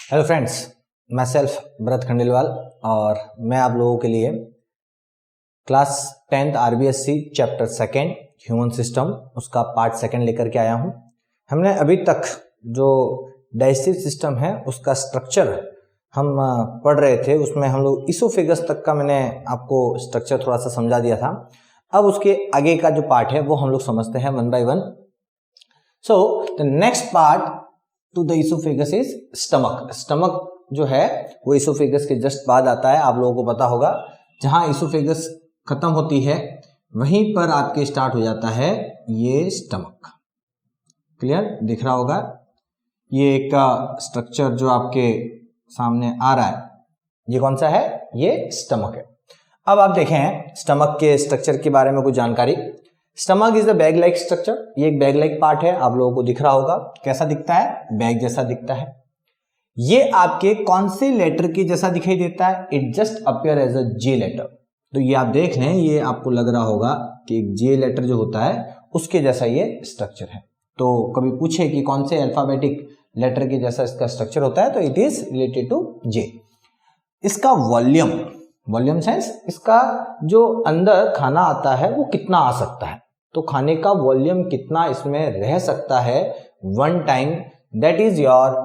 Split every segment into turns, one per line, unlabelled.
Hello friends, मैं self Bharat Khandelwal और मैं आप लोगों के लिए class 10th RBSc chapter second human system उसका पार्ट सेकेंड लेकर के आया हूं। हमने अभी तक जो डाइजेस्टिव सिस्टम है उसका स्ट्रक्चर हम पढ़ रहे थे, उसमें हम लोग इसोफेगस तक का मैंने आपको स्ट्रक्चर थोड़ा सा समझा दिया था। अब उसके आगे का जो पार्ट है वो हम लोग समझते हैं one by one. So the next part two the oesophagus is stomach. Stomach जो है वो इसोफेगस के जस्ट बाद आता है। आप लोगों को पता होगा जहां इसोफेगस खत्म होती है वहीं पर आपके स्टार्ट हो जाता है ये स्टमक। क्लियर दिख रहा होगा? ये एक स्ट्रक्चर जो आपके सामने आ रहा है ये कौन सा है? ये स्टमक है। अब आप देखें स्टमक के स्ट्रक्चर के बारे में कुछ जानकारी। Stomach is the bag like structure. ये एक बैग लाइक पार्ट है, आप लोगों को दिख रहा होगा। कैसा दिखता है? बैग जैसा दिखता है। ये आपके कौन से लेटर के जैसा दिखाई देता है? It just appear as a J letter. तो ये आप देख लें, ये आपको लग रहा होगा कि एक जे लेटर जो होता है उसके जैसा ये स्ट्रक्चर है। तो कभी पूछे कि कौन से अल्फाबेटिक लेटर के जैसा इसका स्ट्रक्चर होता है तो इट इज रिलेटेड टू जे। इसका वॉल्यूम सेंस, इसका जो अंदर खाना आता है वो कितना आ सकता है, तो खाने का वॉल्यूम कितना इसमें रह सकता है one time, that is your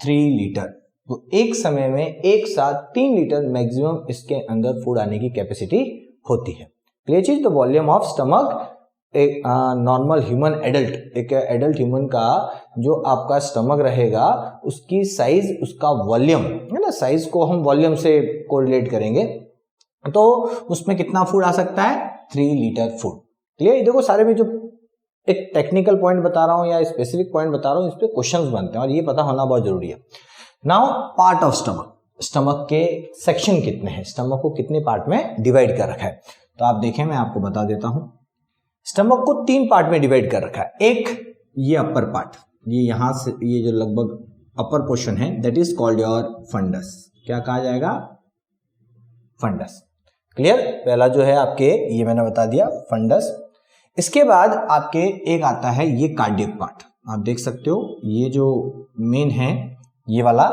3 litre. तो एक समय में एक साथ 3 लीटर मैक्सिमम इसके अंदर फूड आने की कैपेसिटी होती है। क्लियर चीज? द वॉल्यूम ऑफ स्टमक, एक नॉर्मल ह्यूमन एडल्ट, एक एडल्ट ह्यूमन का जो आपका स्टमक रहेगा उसकी साइज, उसका वॉल्यूम है ना, साइज को हम वॉल्यूम से कोरिलेट करेंगे तो उसमें कितना फूड आ सकता है? 3 लीटर फूड। क्लियर? देखो सारे में जो एक टेक्निकल पॉइंट बता रहा हूं या स्पेसिफिक पॉइंट बता रहा हूं, इस पे क्वेश्चंस बनते हैं और ये पता होना बहुत जरूरी है। Now part of stomach. Stomach के सेक्शन कितने हैं, स्टमक को कितने पार्ट में डिवाइड कर रखा है, तो आप देखें मैं आपको बता देता हूं। स्टमक को 3 पार्ट में डिवाइड कर रखा है। एक ये अपर पार्ट, ये यहां से ये जो लगभग अपर पोर्शन है that is called your fundus. क्या कहा जाएगा? फंडस। क्लियर? पहला जो है आपके ये मैंने बता दिया फंडस। इसके बाद आपके एक आता है ये कार्डियक पार्ट। आप देख सकते हो ये जो मेन है ये वाला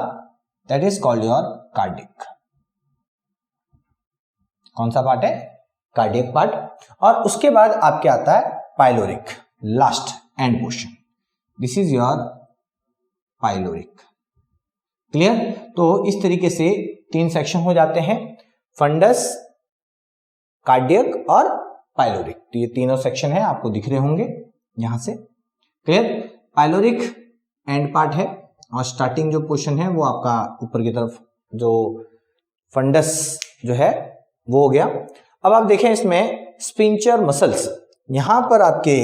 that is called your cardiac. कौन सा पार्ट है? Cardiac part. और उसके बाद आपके आता है pyloric, last end portion. This is your pyloric. Clear? तो इस तरीके से 3 सेक्शन हो जाते हैं, फंडस, कार्डियक और पाइलोरिक। तो ये तीनों सेक्शन है, आपको दिख रहे होंगे यहां से। क्लियर? पाइलोरिक एंड पार्ट है और स्टार्टिंग जो पोर्शन है वो आपका ऊपर की तरफ जो फंडस जो है वो हो गया। अब आप देखें इसमें स्पिंचर मसल्स, यहां पर आपके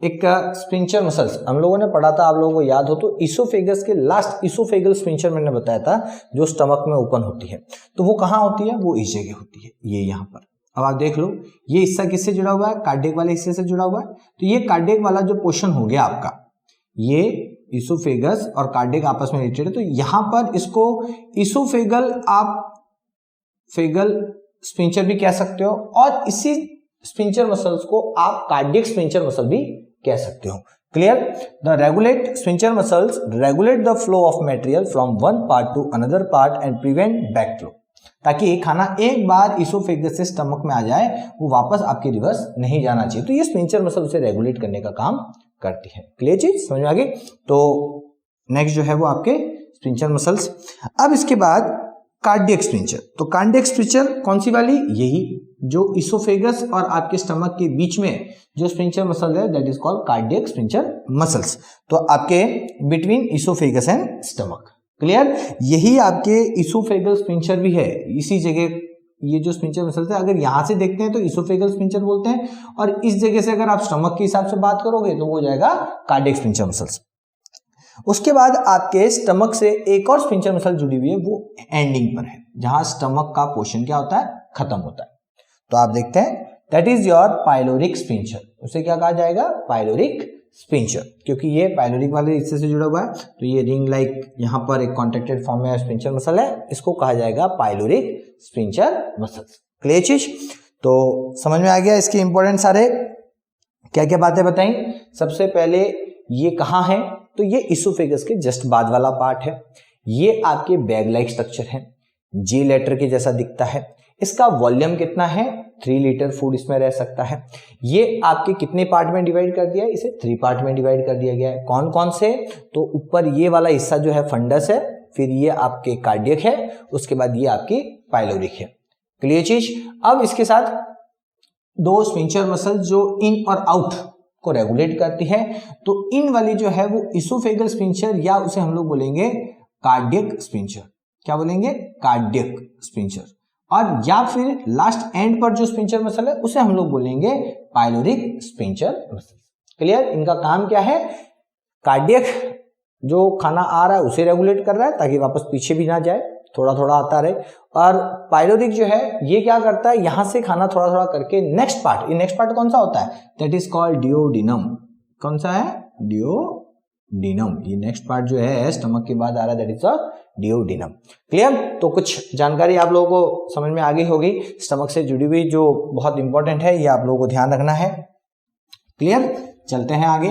एक स्पिंचर मसल्स हम लोगों ने पढ़ा था, आप लोगों को याद हो तो इसोफेगस के लास्ट इसोफेगल स्पिंचर मैंने बताया था जो स्टमक में ओपन होती है, तो वो कहां होती है? वो इस जगह होती है, ये यहां पर। अब आप देख लो ये हिस्सा किससे जुड़ा हुआ है? कार्डियक वाले हिस्से से जुड़ा हुआ है। तो ये कार्डियक वाला जो पोर्शन हो गया आपका, ये इसोफेगस और कार्डियक आपस में रिलेटेड है, तो यहां पर इसको इसोफेगल आप फेगल स्पिंचर भी कह सकते हो और इसी स्पिंचर मसल्स को आप कार्डियक स्पिंचर मसल भी कह सकते हो। Clear? The regulate sphincter muscles regulate the flow of material from one part two another part and prevent back flow, ताकि खाना एक बार इसोफेगस से स्टमक में आ जाए वो वापस आपके रिवर्स नहीं जाना चाहिए। तो ये स्पिंचर मसल उसे रेगुलेट करने का काम करती है। क्लियर चीज? समझ में आ गई? तो नेक्स्ट जो है वो आपके स्पिंचर मसल्स। अब इसके बाद कार्डियक स्पिंचर। तो कार्डियक स्पिंचर कौन सी वाली? यही जो इसोफेगस और आपके स्टमक के बीच में जो स्पिंचर मसल है that is called cardiac sphincter muscles. तो आपके between oesophagus and stomach. Clear? यही आपके इसोफेगल स्पिंचर भी है, इसी जगह ये जो स्पिंचर मसल्स है, अगर यहां से देखते हैं तो इसोफेगल स्पिंचर बोलते हैं और इस जगह से अगर आप स्टमक के हिसाब से बात करोगे तो वो हो जाएगा कार्डियक स्पिंचर मसल्स। उसके बाद आपके स्टमक से एक और स्पिंचर मसल जुड़ी हुई है, वो एंडिंग पर है जहां स्टमक का पोर्शन क्या होता है? खत्म होता है। तो आप देखते हैं that is your pyloric sphincter. उसे क्या कहा जाएगा? पाइलोरिक स्पिंचर, क्योंकि ये पाइलोरिक वाले हिस्से से जुड़ा हुआ है। तो ये रिंग लाइक यहां पर एक कॉन्ट्रैक्टेड फॉर्म में स्पिंचर मसल है, इसको कहा जाएगा पाइलोरिक स्पिंचर मसल्स। क्लियर चीज? तो समझ में आ गया इसके इंपॉर्टेंट सारे क्या क्या बातें बताई। सबसे पहले ये कहाँ है? तो ये इसोफेगस के जस्ट बाद वाला पार्ट है। ये आपके बैग लाइक स्ट्रक्चर है, जी लेटर के जैसा दिखता है। इसका वॉल्यूम कितना है, 3 लीटर फूड इसमें रह सकता है। ये आपके कितने पार्ट में डिवाइड कर दिया है, इसे 3 पार्ट में डिवाइड कर दिया गया है। कौन कौन से, तो ऊपर ये वाला हिस्सा जो है फंडस है, फिर ये आपके कार्डियक है, उसके बाद ये आपकी पाइलोरिक है। क्लियर चीज। अब इसके साथ 2 स्फिंक्टर मसल जो इन और आउट को रेगुलेट करती है। तो इन वाली जो है वो इसोफेगल स्फिंक्टर, या उसे हम लोग बोलेंगे कार्डियक स्फिंक्टर। क्या बोलेंगे, कार्डियक स्फिंक्टर। और या फिर लास्ट एंड पर जो स्फिंक्टर मसल है उसे हम लोग बोलेंगे पाइलोरिक स्फिंक्टर मसल। क्लियर। इनका काम क्या है, कार्डियक जो खाना आ रहा है उसे रेगुलेट कर रहा है ताकि वापस पीछे भी ना जाए, थोड़ा थोड़ा आता रहे। और पाइलोरिक जो है ये क्या करता है, यहां से खाना थोड़ा थोड़ा करके नेक्स्ट पार्ट, ये नेक्स्ट पार्ट कौन सा होता है, दैट इज कॉल्ड डिओडिनम। कौन सा है, डिओडिनम। ये नेक्स्ट पार्ट जो है स्टमक के बाद आ रहा है, दैट इज डिओडिनम। क्लियर। तो कुछ जानकारी आप लोगों को समझ में आ गई होगी, स्टमक से जुड़ी हुई जो बहुत इंपॉर्टेंट है, ये आप लोगों को ध्यान रखना है। क्लियर। चलते हैं आगे।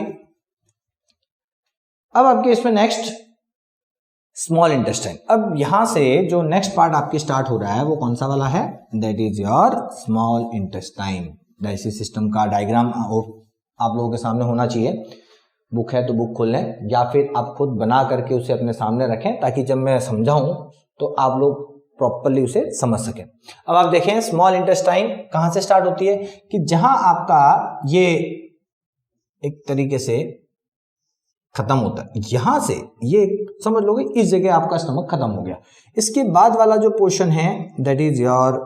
अब आपके इसमें नेक्स्ट स्मॉल इंटेस्टाइन। अब यहां से जो नेक्स्ट पार्ट आपके स्टार्ट हो रहा है वो कौन सा वाला है, that is your small intestine. Digestive system का डायग्राम आप लोगों के सामने होना चाहिए। बुक है तो बुक खोल लें, या फिर आप खुद बना करके उसे अपने सामने रखें ताकि जब मैं समझाऊं तो आप लोग प्रॉपर्ली उसे समझ सकें। अब आप देखें स्मॉल इंटेस्टाइन कहां से स्टार्ट होती है, कि जहां आपका ये एक तरीके से खत्म होता है, यहां से ये समझ लोगे इस जगह आपका स्टमक खत्म हो गया। इसके बाद वाला जो पोर्शन है दैट इज योर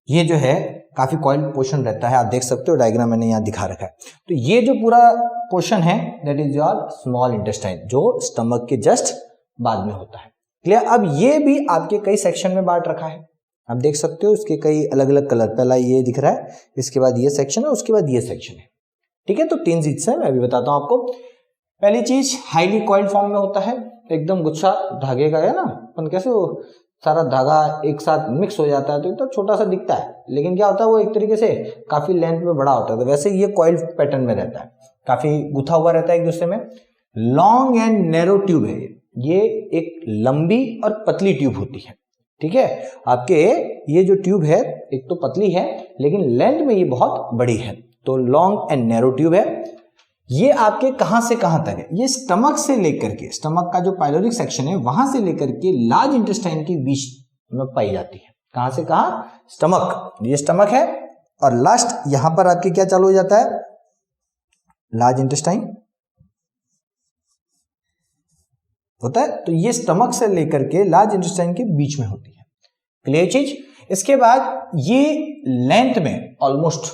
ये जो है काफी कॉइल पोर्शन रहता है, आप देख सकते हो डायग्राम मैंने यहां दिखा रखा है। तो ये जो पूरा पोर्शन है that is your small intestine, जो स्टमक के जस्ट बाद में होता है। क्लियर। अब ये भी आपके कई सेक्शन में बांट रखा है, आप देख सकते हो इसके कई अलग अलग कलर। पहला ये दिख रहा है, इसके बाद ये सेक्शन है, उसके बाद ये सेक्शन है। ठीक है। तो 3 चीज है, मैं अभी बताता हूं आपको। पहली चीज हाईली कॉइल्ड फॉर्म में होता है, एकदम गुच्छा धागे का है ना, अपन कैसे वो सारा धागा एक साथ मिक्स हो जाता है तो इतना छोटा सा दिखता है, लेकिन क्या होता है वो एक तरीके से काफी लेंथ में बड़ा होता है। तो वैसे ये कॉइल पैटर्न में रहता है, काफी गुथा हुआ रहता है एक दूसरे में। लॉन्ग एंड नैरो ट्यूब है ये एक लंबी और पतली ट्यूब होती है। ठीक है। आपके ये जो ट्यूब है एक तो पतली है लेकिन लेंथ में ये बहुत बड़ी है, तो लॉन्ग एंड नैरो ट्यूब है। ये आपके कहां से कहां तक है, ये स्टमक से लेकर के, स्टमक का जो पाइलोरिक सेक्शन है वहां से लेकर के लार्ज इंटेस्टाइन के बीच में पाई जाती है। कहां से कहां, स्टमक, ये स्टमक है और लास्ट यहां पर आपके क्या चालू हो जाता है, लार्ज इंटेस्टाइन होता है। तो ये स्टमक से लेकर के लार्ज इंटेस्टाइन के बीच में होती है। क्लियर चीज। इसके बाद ये लेंथ में ऑलमोस्ट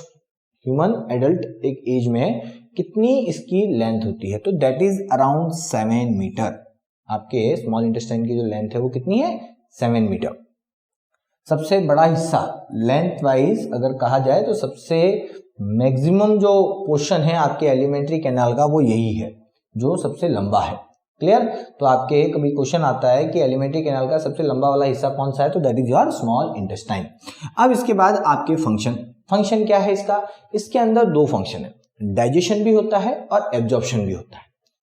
ह्यूमन एडल्ट एक एज में कितनी इसकी लेंथ होती है, तो दैट इज अराउंड 7 मीटर। आपके स्मॉल इंटेस्टाइन की जो लेंथ है वो कितनी है, 7 मीटर। सबसे बड़ा हिस्सा लेंथ वाइज अगर कहा जाए तो सबसे मैक्सिमम जो पोर्शन है आपके एलिमेंट्री कैनाल का वो यही है जो सबसे लंबा है। क्लियर। तो आपके कभी क्वेश्चन आता है कि एलिमेंट्री कैनाल का सबसे लंबा वाला हिस्सा कौन सा है, तो that is your small intestine. अब इसके बाद आपके फंक्शन क्या है इसका, इसके अंदर 2 फंक्शन है, डाइजेशन भी होता है और एब्जॉर्प्शन भी होता है।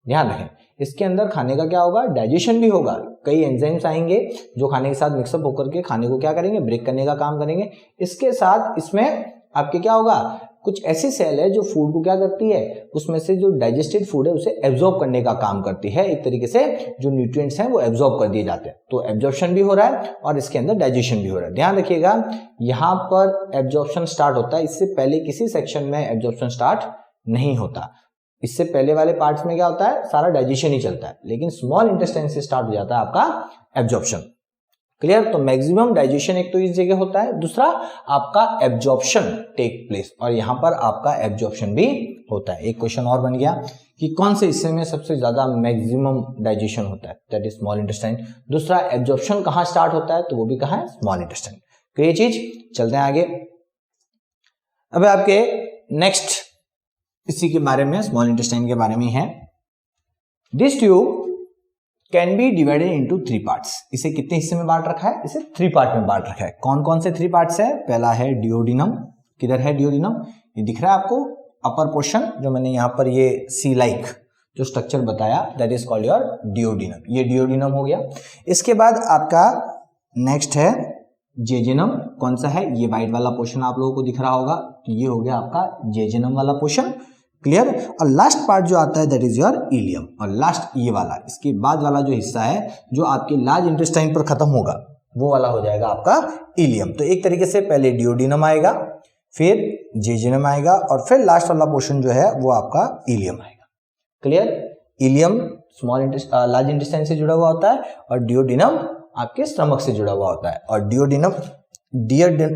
ध्यान रखें, इसके अंदर खाने का क्या होगा, डाइजेशन भी होगा। कई एंजाइम्स आएंगे जो खाने के साथ मिक्सअप होकर के खाने को क्या करेंगे, ब्रेक करने का काम करेंगे। इसके साथ इसमें आपके क्या होगा, कुछ ऐसी सेल है जो फूड को क्या करती है, उसमें से जो डाइजेस्टेड फूड है उसे एब्जॉर्ब करने का काम करती है। एक तरीके से जो न्यूट्रिएंट्स हैं वो एब्जॉर्ब कर दिए जाते हैं। तो एब्जॉर्प्शन भी हो रहा है और इसके अंदर डाइजेशन भी हो रहा है। ध्यान रखिएगा, यहाँ पर एब्जॉर्प्शन स्टार्ट होता है, इससे पहले किसी सेक्शन में एब्जॉर्प्शन स्टार्ट नहीं होता। इससे पहले वाले पार्ट्स में क्या होता है, सारा डाइजेशन ही चलता है, लेकिन स्मॉल इंटेस्टाइन से स्टार्ट हो जाता है आपका एब्जॉर्प्शन। क्लियर। तो मैक्सिमम डाइजेशन एक तो इस जगह होता है, दूसरा आपका एब्जॉर्प्शन टेक प्लेस, और यहां पर आपका एब्जॉर्प्शन भी होता है। एक क्वेश्चन और बन गया कि कौन से हिस्से में सबसे ज्यादा मैक्सिमम डाइजेशन होता है, दैट इज स्मॉल इंटेस्टाइन। दूसरा एब्जॉर्प्शन कहां स्टार्ट होता है, तो वो भी कहां है, स्मॉल इंटेस्टाइन। तो ये चीज, चलते हैं आगे। अब आपके नेक्स्ट इसी के बारे में, स्मॉल इंटेस्टाइन के बारे में है। This tube can be divided into 3 parts. इसे कितने हिस्से में बांट रखा है? इसे 3 पार्ट में बांट रखा है। कौन कौन से 3 पार्ट्स है? पहला है डियोडिनम। किधर है डियोडिनम? ये दिख रहा है आपको, अपर पोर्शन, जो मैंने यहाँ पर ये सी लाइक जो स्ट्रक्चर बताया, दैट इज कॉल्ड योर डियोडिनम। ये डियोडिनम हो गया। इसके बाद आपका नेक्स्ट है जेजेनम। कौन सा है? ये व्हाइट वाला पोर्शन आप लोगों को दिख रहा होगा, तो ये हो गया आपका जेजेनम वाला पोर्शन। क्लियर? और लास्ट पार्ट जो आता है दैट इज योर इलियम। और लास्ट ये वाला, इसके बाद वाला जो हिस्सा है जो आपके लार्ज इंटेस्टाइन पर खत्म होगा, वो वाला हो जाएगा आपका इलियम। तो एक तरीके से पहले डियोडिनम आएगा, फिर जेजेनम आएगा, और फिर लास्ट वाला पोर्शन जो है वो आपका इलियम आएगा। क्लियर? इलियम लार्ज इंटेस्टाइन से जुड़ा हुआ होता है, और डियोडिनम आपके स्टमक से जुड़ा हुआ होता है। और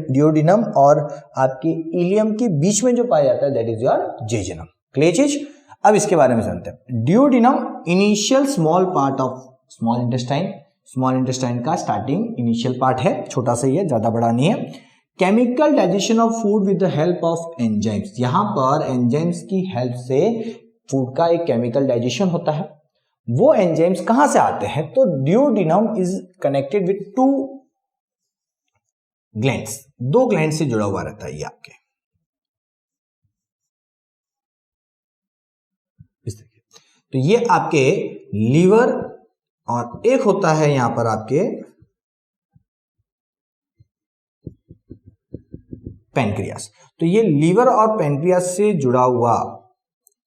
डियोडिनम और आपके इलियम के बीच में जो पाया जाता है that is your jejunum. Clear चीज? अब इसके बारे में जानते हैं। Duodenum initial small part of small intestine. Small intestine का स्टार्टिंग इनिशियल पार्ट है, छोटा सा ही है, ज्यादा बड़ा नहीं है। Chemical digestion of food with the help of enzymes. यहां पर एंजाइम्स की हेल्प से फूड का एक केमिकल डाइजेशन होता है। वो एंजाइम्स कहां से आते हैं? तो duodenum is connected with 2 glands. 2 gland से जुड़ा हुआ रहता है ये आपके। इस तरीके, तो ये आपके लीवर, और एक होता है यहां पर आपके पैनक्रियास। तो ये लीवर और पैनक्रियास से जुड़ा हुआ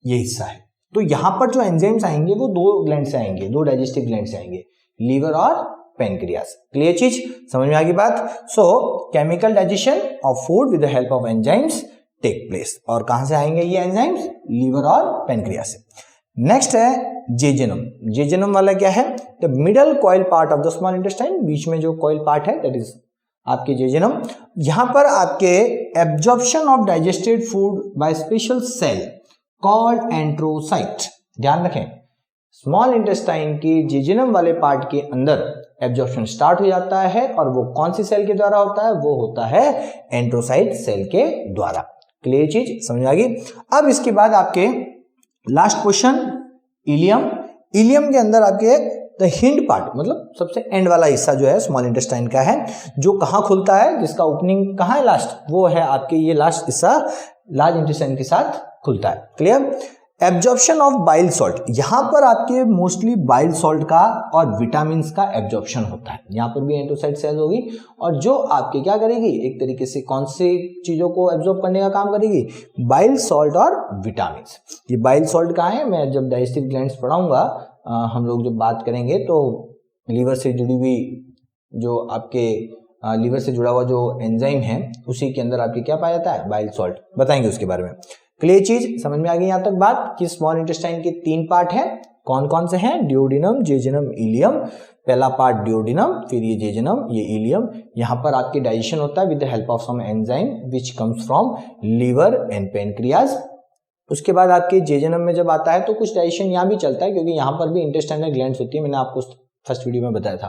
ये हिस्सा है। तो यहां पर जो एंजाइम्स आएंगे वो 2 ग्लैंड से आएंगे, 2 डाइजेस्टिव ग्लैंड से आएंगे, लीवर और पैनक्रियास। क्लियर चीज? समझ में आ गई बात? So chemical digestion of food with the help of enzymes take place. और कहां से आएंगे ये एंजाइम्स? लीवर और पैनक्रियास से। नेक्स्ट है जेजेनम। जेजेनम वाला क्या है? The middle coil part of the small intestine. बीच में जो कॉइल पार्ट है दैट इज आपके जेजेनम। यहां पर आपके absorption of digested food by special cell called enterocyte. ध्यान रखें, स्मॉल इंटेस्टाइन के जेजेनम वाले पार्ट के अंदर एब्जॉर्प्शन स्टार्ट हो जाता है, और वो कौन सी सेल के द्वारा होता है? वो होता है एंट्रोसाइट सेल के द्वारा। क्लियर चीज? समझ आ गई? अब इसके बाद आपके लास्ट क्वेश्चन इलियम। इलियम के अंदर आपके द हिंड पार्ट, मतलब सबसे एंड वाला हिस्सा जो है स्मॉल इंटेस्टाइन का है, जो कहां खुलता है, जिसका ओपनिंग कहां है लास्ट, वो है आपके ये लास्ट हिस्सा लार्ज इंटेस्टाइन के साथ खुलता है। Clear? Absorption of bile salt. यहां पर आपके मोस्टली बाइल सॉल्ट का और विटामिन का एब्जॉर्प्शन होता है। यहां पर भी एंट्रोसाइट सेल होगी, और जो आपके क्या करेगी, एक तरीके से कौन सी चीजों को एब्जॉर्ब करने का काम करेगी? बाइल सॉल्ट और विटामिन। ये बाइल सॉल्ट कहाँ है? मैं जब डाइजेस्टिव ग्लैंड्स पढ़ाऊंगा, हम लोग जब बात करेंगे, तो लीवर से जुड़ी हुई जो आपके लीवर से जुड़ा हुआ जो एंजाइम है, उसी के अंदर आपके क्या पाया जाता है? Bile salt. बताएंगे उसके बारे में। क्लियर चीज? समझ में आ गई यहां तक बात कि स्मॉल इंटेस्टाइन के 3 पार्ट हैं। कौन कौन से हैं? डियोडिनम, जेजेनम, इलियम। पहला पार्ट डियोडिनम, फिर ये जेजेनम, ये इलियम। यहां पर आपके डाइजेशन होता है with the help of some enzyme which comes from liver and pancreas. उसके बाद आपके जेजेनम में जब आता है तो कुछ डाइजेशन यहाँ भी चलता है, क्योंकि यहाँ पर भी इंटेस्टाइनल ग्लैंड्स होती है, मैंने आपको फर्स्ट वीडियो में बताया था।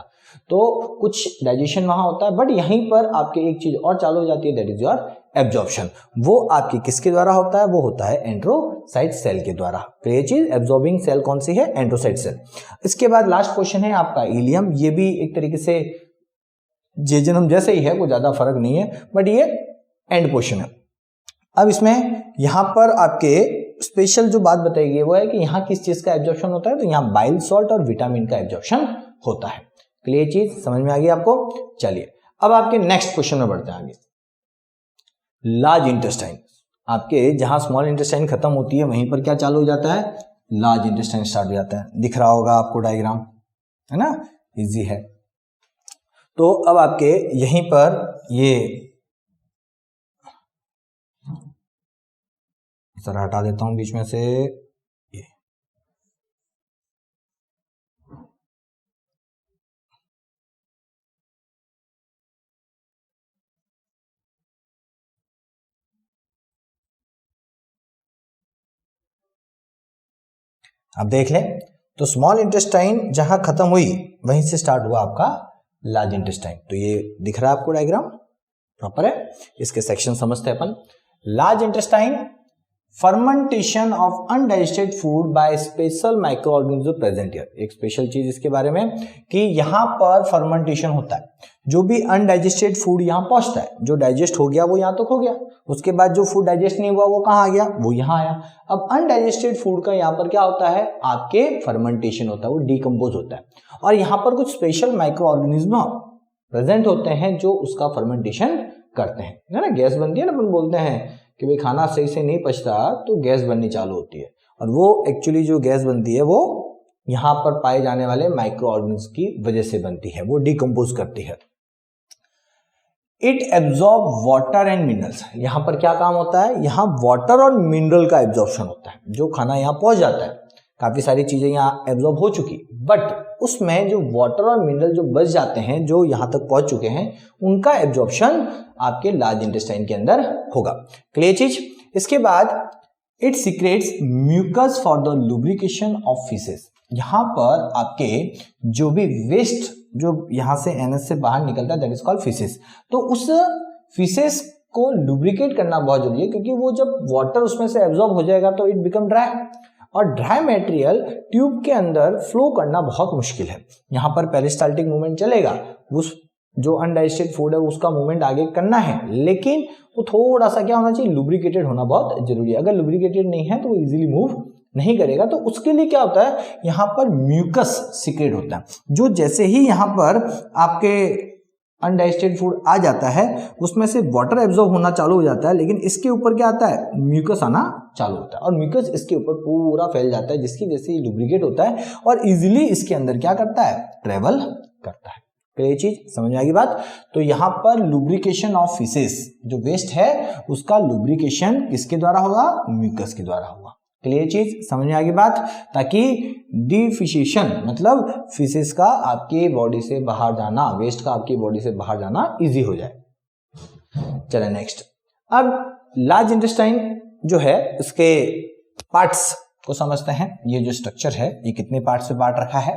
तो कुछ डाइजेशन वहां होता है, बट यहीं पर आपके एक चीज और चालू हो जाती है, दैट इज योर एब्जॉर्प्शन। वो आपकी किसके द्वारा होता है? वो होता है एंट्रोसाइट सेल के द्वारा। तो ये चीज एब्जॉर्बिंग सेल कौन सी है? एंट्रोसाइट सेल। इसके बाद लास्ट क्वेश्चन है आपका इलियम। ये भी एक तरीके से जेजेनम जैसे ही है, कोई ज्यादा फर्क नहीं है, बट ये एंड पोर्शन है। अब इसमें यहां पर आपके स्पेशल जो बात बताई गई वो है कि यहाँ किस चीज का एब्जॉर्प्शन होता है? तो यहाँ बाइल सॉल्ट और विटामिन का एब्जॉर्प्शन होता है। क्लियर चीज? समझ में आ गई आपको? चलिए अब आपके नेक्स्ट क्वेश्चन में बढ़ते हैं आगे। Large intestine. आपके जहां स्मॉल इंटेस्टाइन खत्म होती है वहीं पर क्या चालू हो जाता है? लार्ज इंटेस्टाइन स्टार्ट हो जाता है। दिख रहा होगा आपको डायग्राम, है ना? इजी है। तो अब आपके यहीं पर ये जरा हटा देता हूं बीच में से ये। अब देख लें तो स्मॉल इंटेस्टाइन जहां खत्म हुई वहीं से स्टार्ट हुआ आपका लार्ज इंटेस्टाइन। तो ये दिख रहा है आपको डायग्राम, प्रॉपर है। इसके सेक्शन समझते हैं अपन। Large intestine fermentation of undigested food by special micro organism present here. एक स्पेशल चीज इसके बारे में कि यहाँ पर फर्मेंटेशन होता है, जो भी अनडाइजेस्टेड फूड यहाँ पहुंचता है, जो डाइजेस्ट हो गया वो यहाँ तक हो गया, उसके बाद जो फूड डाइजेस्ट नहीं हुआ वो कहाँ आ गया, वो यहाँ आया। अब अनडाइजेस्टेड फूड का यहाँ पर क्या होता है, आपके फर्मेंटेशन होता है, वो डिकम्पोज होता है, और यहाँ पर कुछ स्पेशल माइक्रो ऑर्गेनिज्म प्रेजेंट होते हैं जो उसका फर्मेंटेशन करते हैं, है ना। गैस बनती है ना, अपन बोलते हैं कि भाई खाना सही से नहीं पचता तो गैस बननी चालू होती है, और वो एक्चुअली जो गैस बनती है वो यहाँ पर पाए जाने वाले माइक्रो ऑर्गेनिज्म की वजह से बनती है, वो डिकम्पोज करती है। It absorb water and minerals. यहाँ पर क्या काम होता है, यहाँ वाटर और मिनरल का एब्जॉर्प्शन होता है। जो खाना यहाँ पहुंच जाता है, काफी सारी चीजें यहाँ एब्जॉर्ब हो चुकी, बट उसमें जो वाटर और मिनरल जो बच जाते हैं, जो यहाँ तक पहुंच चुके हैं, उनका एब्जॉर्प्शन आपके लार्ज इंटेस्टाइन के अंदर होगा। क्लियर चीज। इसके बाद it secretes mucus for the lubrication of faeces. यहाँ पर आपके जो भी वेस्ट जो यहाँ से एनएस से बाहर निकलता है, दैट इज कॉल्ड फीसेस। तो उस फीसेस को लुब्रिकेट करना बहुत जरूरी है, क्योंकि वो जब वाटर उसमें से एब्जॉर्ब हो जाएगा तो इट बिकम ड्राई, और ड्राई मटेरियल ट्यूब के अंदर फ्लो करना बहुत मुश्किल है। यहाँ पर पेरिस्टाल्टिक मूवमेंट चलेगा, उस जो अनडाइजेस्टेड फूड है उसका मूवमेंट आगे करना है, लेकिन वो थोड़ा सा क्या होना चाहिए, लुब्रिकेटेड होना बहुत जरूरी है। अगर लुब्रिकेटेड नहीं है तो वो इजीली मूव नहीं करेगा। तो उसके लिए क्या होता है, यहाँ पर म्यूकस सीक्रेट होता है, जो जैसे ही यहाँ पर आपके अनडाइजेस्टेड फूड आ जाता है उसमें से वाटर एब्जॉर्ब होना चालू हो जाता है, लेकिन इसके ऊपर क्या आता है, म्यूकस आना चालू होता है, और म्यूकस इसके ऊपर पूरा फैल जाता है, जिसकी वजह से ये लुब्रिकेट होता है और इजीली इसके अंदर क्या करता है, ट्रेवल करता है। ये चीज समझ में आ गई बात। तो यहाँ पर लुब्रिकेशन ऑफ फीसेस, जो वेस्ट है उसका लुब्रिकेशन किसके द्वारा होगा, म्यूकस के द्वारा होगा। क्लियर चीज समझ में आ गई बात, ताकि डिफिशिएशन मतलब फीसेस का आपके बॉडी से बाहर जाना, वेस्ट का आपकी बॉडी से बाहर जाना इजी हो जाए। चले नेक्स्ट। अब लार्ज इंटेस्टाइन जो है इसके पार्ट्स को समझते हैं। ये जो स्ट्रक्चर है ये कितने पार्ट्स में बांट रखा है।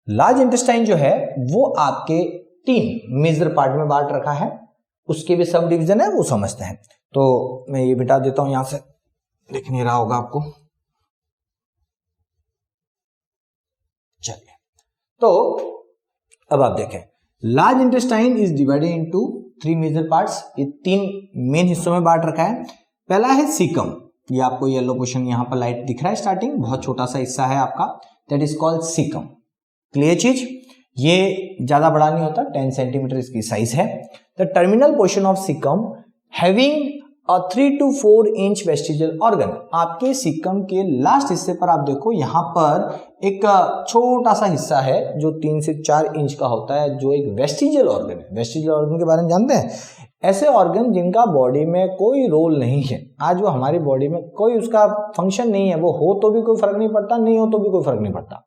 लार्ज इंटेस्टाइन जो है वो आपके 3 मेजर पार्ट में बांट रखा है, उसके भी सब डिवीजन है वो समझते हैं। तो मैं ये बिठा देता हूं, यहां से दिख नहीं रहा होगा आपको। चलिए, तो अब आप देखें, large intestine is divided into 3 major parts. ये 3 मेन हिस्सों में बांट रखा है। पहला है सीकम, ये आपको येलो पोर्शन यहां पर लाइट दिख रहा है, स्टार्टिंग बहुत छोटा सा हिस्सा है आपका, that is called caecum. Clear चीज, ये ज्यादा बड़ा नहीं होता, 10 सेंटीमीटर इसकी साइज है। The terminal portion of caecum having a 3 to 4 inch vestigial organ. आपके सीकम के लास्ट हिस्से पर आप देखो, यहाँ पर एक छोटा सा हिस्सा है जो 3 से 4 इंच का होता है, जो एक वेस्टिजियल ऑर्गन है। वेस्टिजियल ऑर्गन के बारे में जानते हैं, ऐसे ऑर्गन जिनका बॉडी में कोई रोल नहीं है, आज वो हमारी बॉडी में कोई उसका फंक्शन नहीं है, वो हो तो भी कोई फर्क नहीं पड़ता, नहीं हो तो भी कोई फर्क नहीं पड़ता,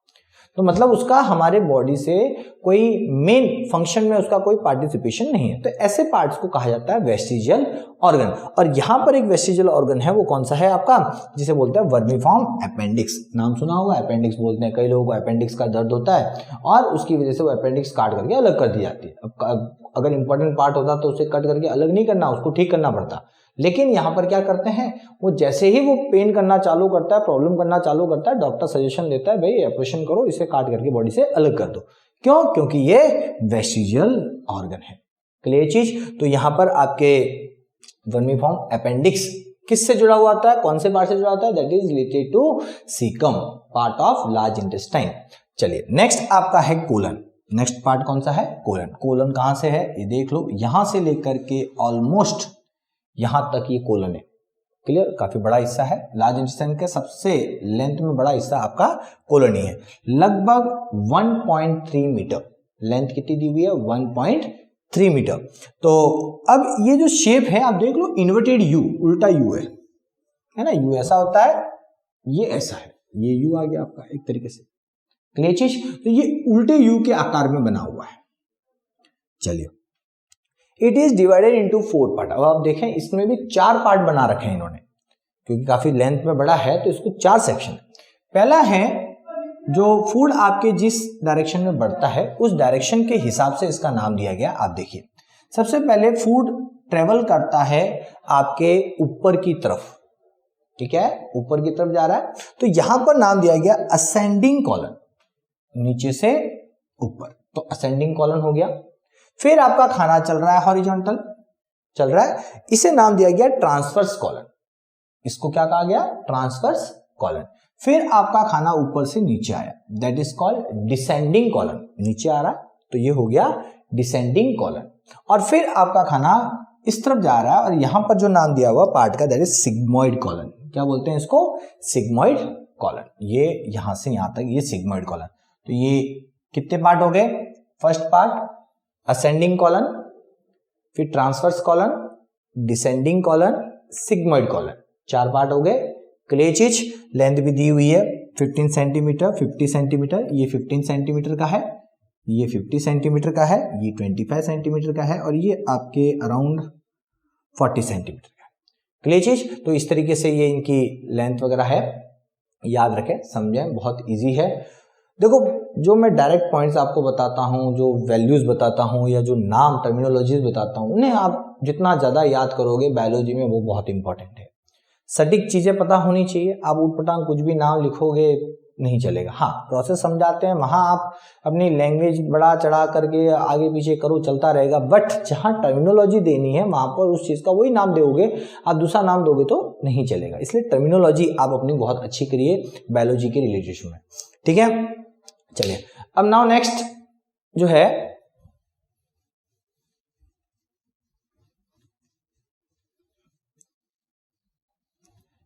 तो मतलब उसका हमारे बॉडी से कोई मेन फंक्शन में उसका कोई पार्टिसिपेशन नहीं है। तो ऐसे पार्ट्स को कहा जाता है वेस्टिजियल ऑर्गन। और यहां पर एक वेस्टिजियल ऑर्गन है, वो कौन सा है आपका, जिसे बोलते हैं वर्मीफॉर्म अपेंडिक्स। नाम सुना होगा, अपेंडिक्स बोलते हैं। कई लोगों को अपेंडिक्स का दर्द होता है और उसकी वजह से वो अपेंडिक्स काट करके अलग कर दी जाती है। अब अगर इंपॉर्टेंट पार्ट होता तो उसे कट करके अलग नहीं करना, उसको ठीक करना पड़ता। लेकिन यहाँ पर क्या करते हैं, वो जैसे ही वो पेन करना चालू करता है, प्रॉब्लम करना चालू करता है, डॉक्टर सजेशन लेता है, भाई ऑपरेशन करो, इसे काट करके बॉडी से अलग कर दो। क्यों? क्योंकि ये वेस्टिजियल ऑर्गन है। क्लियर चीज। तो यहाँ पर आपके वर्मीफॉर्म अपेंडिक्स किससे जुड़ा हुआ आता है, कौन से पार्ट से जुड़ा होता है, that is related to caecum, part of large intestine. चलिए नेक्स्ट आपका है कोलन। नेक्स्ट पार्ट कौन सा है, कोलन। कोलन कहां से है ये देख लो, यहां से लेकर के ऑलमोस्ट यहां तक ये कोलन है। क्लियर, काफी बड़ा हिस्सा है। लार्ज इंटेस्टाइन के सबसे लेंथ में बड़ा हिस्सा आपका कोलन ही है, लगभग 1.3 मीटर लेंथ कितनी दी हुई है, 1.3 मीटर। तो अब ये जो शेप है आप देख लो, इन्वर्टेड यू, उल्टा यू है ना, यू ऐसा होता है, ये ऐसा है, ये यू आ गया आपका एक तरीके से। क्लियर चीज, तो ये उल्टे यू के आकार में बना हुआ है। चलिए, it is divided into 4 part. अब आप देखें इसमें भी 4 पार्ट बना रखे हैं इन्होंने, क्योंकि काफी लेंथ में बड़ा है तो इसको 4 सेक्शन। पहला है जो फूड आपके जिस डायरेक्शन में बढ़ता है उस डायरेक्शन के हिसाब से इसका नाम दिया गया। आप देखिए, सबसे पहले फूड ट्रेवल करता है आपके ऊपर की तरफ, ठीक है, ऊपर की तरफ जा रहा है, तो यहां पर नाम दिया गया असेंडिंग कॉलन, नीचे से ऊपर, तो असेंडिंग कॉलन हो गया। फिर आपका खाना चल रहा है हॉरिजॉन्टल चल रहा है, इसे नाम दिया गया ट्रांसवर्स कॉलन, इसको क्या कहा गया, ट्रांसवर्स कॉलन। फिर आपका खाना ऊपर से नीचे आया, that is called descending colon, नीचे आ रहा है तो ये हो गया डिसेंडिंग कॉलन। और फिर आपका खाना इस तरफ जा रहा है और यहां पर जो नाम दिया हुआ पार्ट का, दैट इज सिग्मोइड कॉलन, क्या बोलते हैं इसको, सिग्मोइड कॉलन। ये यहां से यहां तक ये सिग्मोइड कॉलन। तो ये कितने पार्ट हो गए, फर्स्ट पार्ट असेंडिंग कॉलन, फिर transverse colon, descending colon, sigmoid colon, 4 part हो गए। क्लियर चीज, लेंथ भी दी हुई है 15 सेंटीमीटर, 50 सेंटीमीटर, ये 15 सेंटीमीटर का है, ये 50 सेंटीमीटर का है, ये 25 सेंटीमीटर का है और ये आपके अराउंड 40 सेंटीमीटर का है। क्लियर चीज, तो इस तरीके से ये इनकी लेंथ वगैरह है, याद रखें, समझें, बहुत इजी है। देखो, जो मैं डायरेक्ट पॉइंट्स आपको बताता हूं, जो वैल्यूज बताता हूं या जो नाम टर्मिनोलॉजीज बताता हूं, उन्हें आप जितना ज्यादा याद करोगे बायोलॉजी में वो बहुत इंपॉर्टेंट है। सटीक चीजें पता होनी चाहिए, आप उटपटांग कुछ भी नाम लिखोगे नहीं चलेगा। हाँ, प्रोसेस समझाते हैं, वहां आप अपनी लैंग्वेज बढ़ा चढ़ा करके आगे पीछे करो, चलता रहेगा, बट जहां टर्मिनोलॉजी देनी है वहां पर उस चीज का वही नाम दोगे, आप दूसरा नाम दोगे तो नहीं चलेगा। इसलिए टर्मिनोलॉजी आप अपनी बहुत अच्छी करिए बायोलॉजी के रिलेटेड में, ठीक है। चलिए, अब नाउ नेक्स्ट जो है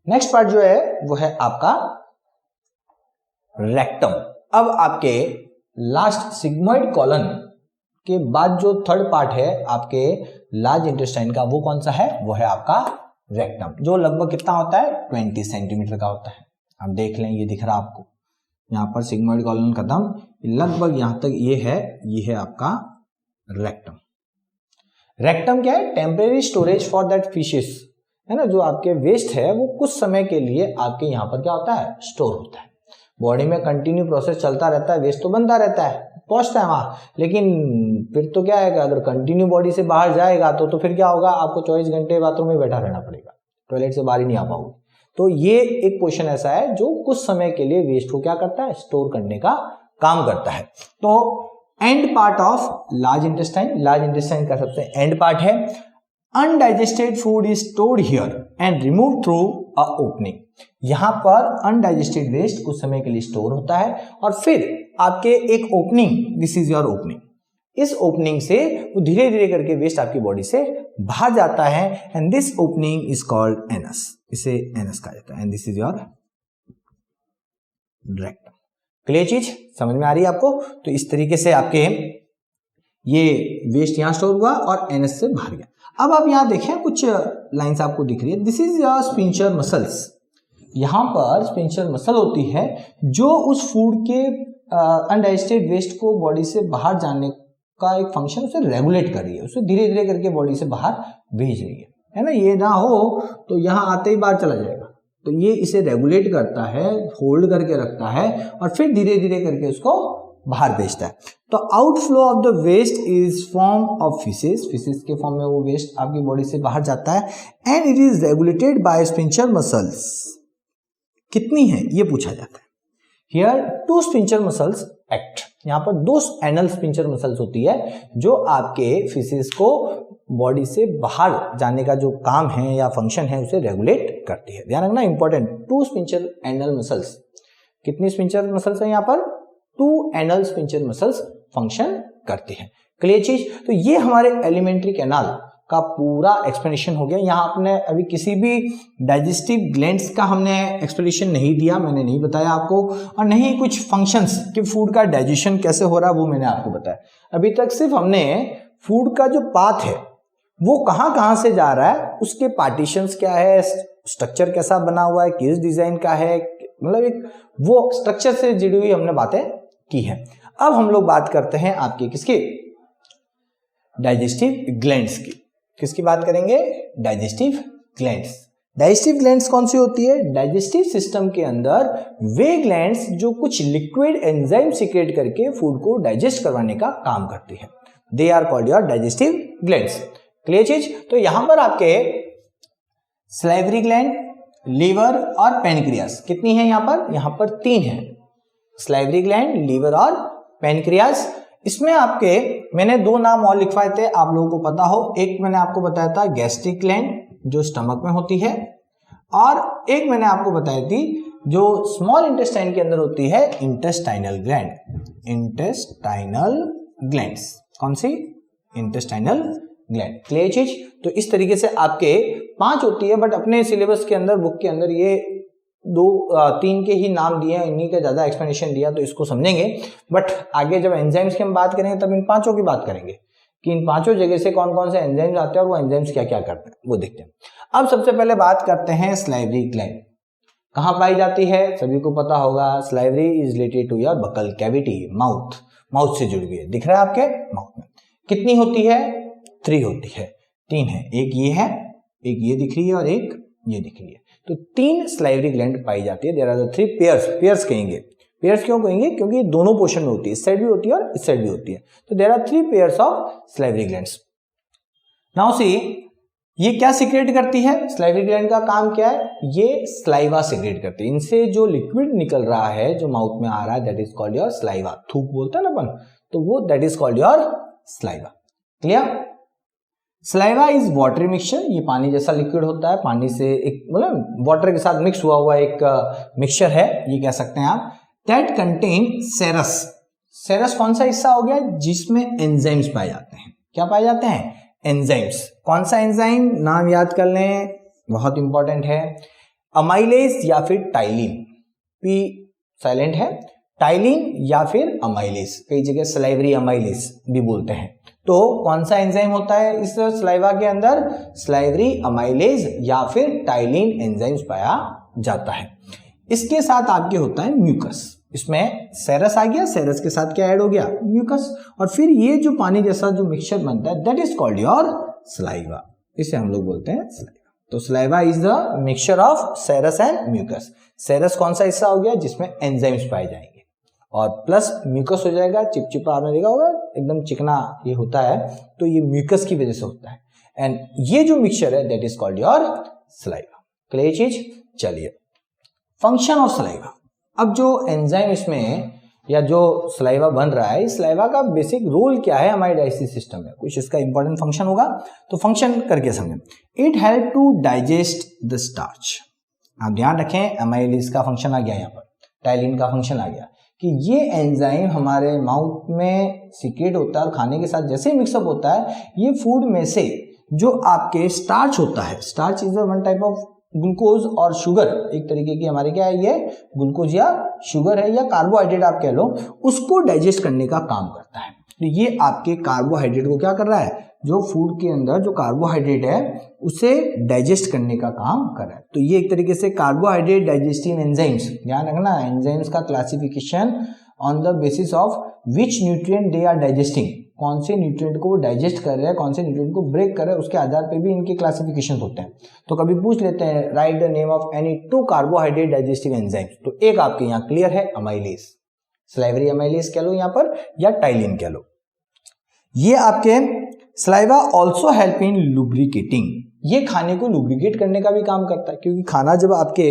नेक्स्ट पार्ट जो है वो है आपका रेक्टम। अब आपके लास्ट सिग्मोइड कॉलन के बाद जो थर्ड पार्ट है आपके लार्ज इंटेस्टाइन का, वो कौन सा है, वो है आपका रेक्टम, जो लगभग कितना होता है, 20 सेंटीमीटर का होता है। आप देख लें, ये दिख रहा आपको, यहाँ पर सिग्मोइड कॉलन खत्म, लगभग यहां तक ये है आपका रेक्टम। रेक्टम क्या है, temporary storage for that fishes, है ना, जो आपके वेस्ट है वो कुछ समय के लिए आपके यहाँ पर क्या होता है, स्टोर होता है। बॉडी में कंटिन्यू प्रोसेस चलता रहता है, वेस्ट तो बनता रहता है, पहुंचता है वहां, लेकिन फिर तो क्या है, अगर कंटिन्यू बॉडी से बाहर जाएगा तो फिर क्या होगा, आपको 24 घंटे बाथरूम में बैठा रहना पड़ेगा, टॉयलेट से बाहर ही नहीं आ पाओगे। तो ये एक क्वेश्चन ऐसा है जो कुछ समय के लिए वेस्ट को क्या करता है, स्टोर करने का काम करता है। तो and part of large intestine का सबसे एंड पार्ट है। Undigested food is stored here and remove through a opening. यहां पर अनडाइजेस्टेड वेस्ट कुछ समय के लिए स्टोर होता है और फिर आपके एक opening, this is your opening, इस ओपनिंग से वो धीरे धीरे करके वेस्ट आपकी बॉडी से बाहर जाता है and this opening is called anus, इसे एनस कहा जाता है and this is your rectum. Clear चीज समझ में आ रही है आपको। तो इस तरीके से आपके ये वेस्ट यहां स्टोर हुआ और एनस से बाहर गया। अब आप यहां देखें, कुछ लाइंस आपको दिख रही है, this is your sphincter muscles. यहां पर स्पिंचर मसल होती है जो उस फूड के अनडाइजेस्टेड वेस्ट को बॉडी से बाहर जाने का एक फंक्शन उसे रेगुलेट कर रही है, उसे धीरे धीरे करके बॉडी से बाहर भेज रही है ना। ये ना हो तो यहां आते ही बाहर चला जाएगा, तो ये इसे रेगुलेट करता है, होल्ड करके रखता है और फिर धीरे धीरे करके उसको बाहर भेजता है। तो outflow of the waste is form of faeces, faeces के फॉर्म में वो वेस्ट आपकी बॉडी से बाहर जाता है and it is regulated by sphincter muscles. कितनी है ये पूछा जाता है। हियर 2 स्पिंचर मसल्स एक्ट, यहाँ पर 2 एनल स्पिंचर मसल्स होती है जो आपके फिशेस को बॉडी से बाहर जाने का जो काम है या फंक्शन है उसे रेगुलेट करती है। ध्यान रखना इंपॉर्टेंट, 2 स्पिंचर एनल मसल्स। कितनी स्पिंचर मसल्स है यहाँ पर, 2 एनल स्पिंचर मसल्स फंक्शन करती हैं। क्लियर चीज। तो ये हमारे एलिमेंट्री कैनाल का पूरा एक्सप्लेनेशन हो गया। यहाँ आपने अभी किसी भी डाइजेस्टिव ग्लैंड्स का हमने एक्सप्लेनेशन नहीं दिया, मैंने नहीं बताया आपको, और नहीं कुछ फंक्शंस कि फूड का डाइजेशन कैसे हो रहा है वो मैंने आपको बताया। अभी तक सिर्फ हमने फूड का जो पाथ है वो कहाँ कहाँ से जा रहा है, उसके पार्टीशंस क्या है, स्ट्रक्चर कैसा बना हुआ है, किस डिजाइन का है, मतलब एक वो स्ट्रक्चर से जुड़ी हुई हमने बातें की है। अब हम लोग बात करते हैं आपके किसकी, डाइजेस्टिव ग्लैंड्स की। किसकी बात करेंगे, डाइजेस्टिव ग्लैंड्स। डाइजेस्टिव ग्लैंड्स कौन सी होती है, डाइजेस्टिव सिस्टम के अंदर वे ग्लैंड्स जो कुछ लिक्विड एंजाइम सीक्रेट करके फूड को डाइजेस्ट करवाने का काम करती है, they are called your digestive glands. Clear चीज। तो यहां पर आपके सलाइवरी ग्लैंड, लीवर और पेनक्रियास कितनी है यहां पर 3 है। सलाइवरी ग्लैंड, लीवर और पेनक्रियास। इसमें आपके मैंने 2 नाम और लिखवाए थे, आप लोगों को पता हो। एक मैंने आपको बताया था गैस्ट्रिक ग्लैंड जो स्टमक में होती है, और एक मैंने आपको बताई थी जो स्मॉल इंटेस्टाइन के अंदर होती है इंटेस्टाइनल ग्लैंड। इंटेस्टाइनल ग्लैंड्स, कौन सी? Intestinal gland. क्लियर चीज। तो इस तरीके से आपके 5 होती है, बट अपने सिलेबस के अंदर, बुक के अंदर ये 3 के ही नाम दिए हैं, इन्हीं का ज्यादा एक्सप्लेनेशन दिया, तो इसको समझेंगे। बट आगे जब एंजाइम्स की हम बात करेंगे तब इन 5 की बात करेंगे कि इन 5 जगह से कौन कौन से एंजाइम्स आते हैं और वो एंजाइम्स क्या क्या करते हैं, वो देखते हैं। अब सबसे पहले बात करते हैं सलाइवरी ग्लैंड कहाँ पाई जाती है। सभी को पता होगा, salivary is related to your buccal cavity, mouth से जुड़ी हुई है। दिख रहा है आपके माउथ में। कितनी होती है? 3 होती है। 3 है, एक ये है, एक ये दिख रही है और एक ये दिख रही है। तो 3 सलाइवरी ग्लैंड पाई जाती है। देयर आर द 3 पेयर्स कहेंगे। पेयर्स क्यों कहेंगे? क्योंकि ये दोनों पोर्शन में होती है, इस साइड भी होती है और इस साइड भी होती है। तो there are 3 pairs of salivary glands. Now see, ये क्या सीक्रेट करती है? सलाइवरी ग्लैंड का काम क्या है? ये सलाइवा सीक्रेट करती है। इनसे जो लिक्विड निकल रहा है, जो माउथ में आ रहा है, that is called your saliva. थूक बोलते हैं ना अपन, तो वो that is called your saliva. Clear? Saliva is watery mixture. ये पानी जैसा लिक्विड होता है, पानी से एक मतलब वाटर के साथ मिक्स हुआ हुआ एक मिक्सचर है, ये कह सकते हैं आप। That contain सेरस। सेरस कौन सा हिस्सा हो गया? जिसमें एंजाइम्स पाए जाते हैं। क्या पाए जाते हैं? एंजाइम्स। कौन सा एंजाइम? नाम याद कर लें, बहुत इंपॉर्टेंट है। अमाइलेज या फिर टाइलिन। पी साइलेंट है। टाइलिन या फिर अमाइलेज, कई जगह सलाइवरी अमाइलेज भी बोलते हैं। तो कौन सा एंजाइम होता है इस सलाइवा के अंदर? सलाइवरी अमाइलेज या फिर टाइलिन एंजाइम्स पाया जाता है। इसके साथ आपके होता है म्यूकस। इसमें सेरस आ गया, सेरस के साथ क्या ऐड हो गया? म्यूकस। और फिर ये जो पानी जैसा जो मिक्सचर बनता है, that is called your saliva. इसे हम लोग बोलते हैं सलाइवा। तो saliva is the mixture of serous and mucus. Serous कौन सा हिस्सा हो गया? जिसमें एंजाइम्स पाए जाएंगे, और प्लस म्यूकस हो जाएगा, चिपचिपा। आपने देखा होगा एकदम चिकना ये होता है, तो ये म्यूकस की वजह से होता है। एंड ये जो मिक्सचर है that is called your saliva. Clear चीज। चलिए, फंक्शन ऑफ सलाइवा। अब जो एंजाइम इसमें या जो सलाइवा बन रहा है, इस सलाइवा का बेसिक रोल क्या है हमारे डाइजेस्टिव सिस्टम में? कुछ इसका इंपॉर्टेंट फंक्शन होगा, तो फंक्शन करके समझें। It help to digest the starch. आप ध्यान रखें, अमाइलेज का फंक्शन आ गया, यहाँ पर टाइलिन का फंक्शन आ गया कि ये एंजाइम हमारे माउथ में सीक्रेट होता है और खाने के साथ जैसे ही मिक्सअप होता है, ये फूड में से जो आपके स्टार्च होता है, starch is one type of glucose और शुगर, एक तरीके की हमारे क्या है, ये ग्लूकोज या शुगर है या कार्बोहाइड्रेट आप कह लो, उसको डाइजेस्ट करने का काम करता है। तो ये आपके कार्बोहाइड्रेट को क्या कर रहा है? जो फूड के अंदर जो कार्बोहाइड्रेट है उसे डाइजेस्ट करने का काम कर रहा है। तो ये एक तरीके से कार्बोहाइड्रेट डाइजेस्टिंग एंजाइम्स, ध्यान रखना, एंजाइम्स का classification on the basis of which nutrient they are digesting. कौन से न्यूट्रिएंट को वो डाइजेस्ट कर रहे हैं, कौन से न्यूट्रिएंट को ब्रेक कर रहे हैं, उसके आधार पे भी इनके क्लासिफिकेशन होते हैं। तो कभी पूछ लेते हैं, right the name of any 2 carbohydrate digestive enzymes. तो एक आपके यहाँ क्लियर है, अमाइलेज, सलाइवरी अमाइलेज कह लो यहाँ पर, या टाइलिन कह लो। ये आपके saliva also help in lubricating. ये खाने को लुब्रिकेट करने का भी काम करता है, क्योंकि खाना जब आपके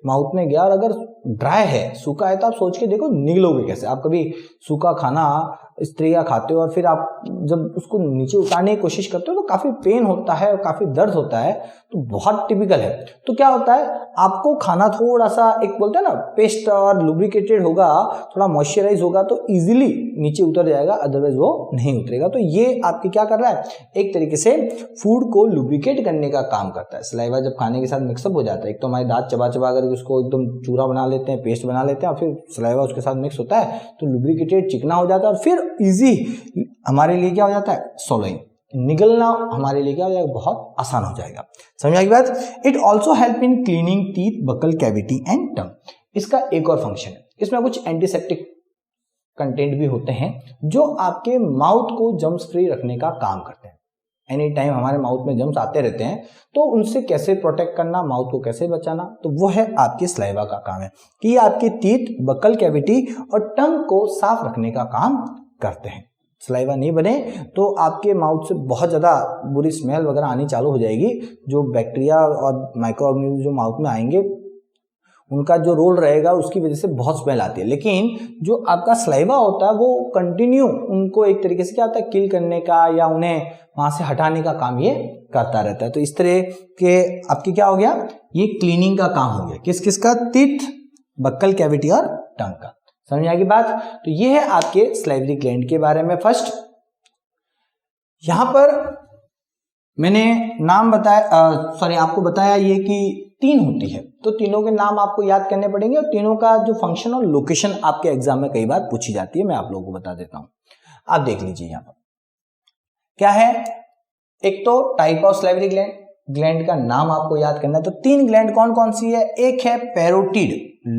माउथ में गया और अगर ड्राई है, सूखा है, तो आप सोच के देखो निगलोगे कैसे। आप कभी सूखा खाना इस तरीका खाते हो और फिर आप जब उसको नीचे उतारने की कोशिश करते हो तो काफी पेन होता है और काफी दर्द होता है, तो बहुत टिपिकल है। तो क्या होता है, आपको खाना थोड़ा सा एक बोलते हैं ना पेस्ट और लुब्रिकेटेड होगा, थोड़ा मॉइस्चराइज होगा तो इजीली नीचे उतर जाएगा, अदरवाइज वो नहीं उतरेगा। तो ये आपके क्या कर रहा है, एक तरीके से फूड को लुब्रिकेट करने का काम करता है। सलाइवा जब खाने के साथ मिक्सअप हो जाता है, एक तो हमारे दांत चबा चबा कर उसको एकदम चूरा बना लेते हैं, पेस्ट बना लेते हैं, और फिर सलाइवा उसके साथ मिक्स होता है तो लुब्रिकेटेड चिकना हो जाता है, और फिर इजी हमारे लिए क्या हो जाता है, सोलोइंग, निगलना हमारे लिए क्या हो जाएगा, बहुत आसान हो जाएगा। समझ आई बात। It also help in cleaning teeth, buccal cavity and tongue. इसका एक और फंक्शन है, इसमें कुछ एंटीसेप्टिक कंटेंट भी होते हैं जो आपके माउथ को जम्स फ्री रखने का काम करते हैं। एनी टाइम हमारे माउथ में जम्स आते रहते हैं, तो उनसे कैसे प्रोटेक्ट करना, माउथ को कैसे बचाना, तो वो है आपकी सलाइवा का काम है कि आपकी टीथ, बकल कैविटी और टंग को साफ रखने का काम करते हैं। सलाइवा नहीं बने तो आपके माउथ से बहुत ज़्यादा बुरी स्मेल वगैरह आनी चालू हो जाएगी। जो बैक्टीरिया और माइक्रो ऑर्गेनिज्म जो माउथ में आएंगे उनका जो रोल रहेगा उसकी वजह से बहुत स्मेल आती है। लेकिन जो आपका सलाइवा होता है वो कंटिन्यू उनको एक तरीके से क्या होता है, किल करने का या उन्हें वहां से हटाने का काम ये करता रहता है। तो इस तरह के आपकी क्या हो गया, ये क्लीनिंग का काम हो गया। किस किस का, टीथ, बक्कल कैविटी और टंग का। समझ आ गई बात। तो ये है आपके सलाइवरी ग्लैंड के बारे में। फर्स्ट यहां पर मैंने नाम बताया, आपको बताया ये कि 3 होती है, तो तीनों के नाम आपको याद करने पड़ेंगे और तीनों का जो फंक्शन और लोकेशन आपके एग्जाम में कई बार पूछी जाती है। मैं आप लोगों को बता देता हूं, आप देख लीजिए यहां पर क्या है। एक तो type of salivary gland, gland का नाम आपको याद करना है। तो 3 ग्लैंड कौन कौन सी है, एक है parotid,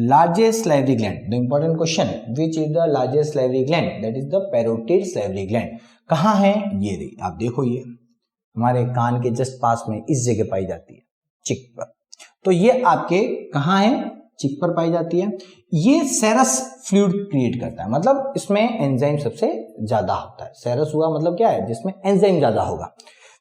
largest salivary gland. The important question, which is the largest salivary gland, that is the parotid salivary gland. कहां है, ये रही, आप देखो ये हमारे कान के जस्ट पास में इस जगह पाई जाती है, चिक पर। तो ये आपके कहां है, चिक पर पाई जाती है। ये सेरस फ्लूइड क्रिएट करता है, मतलब इसमें एंजाइम सबसे ज्यादा होता है। सेरस हुआ मतलब क्या है, जिसमें एंजाइम ज्यादा होगा।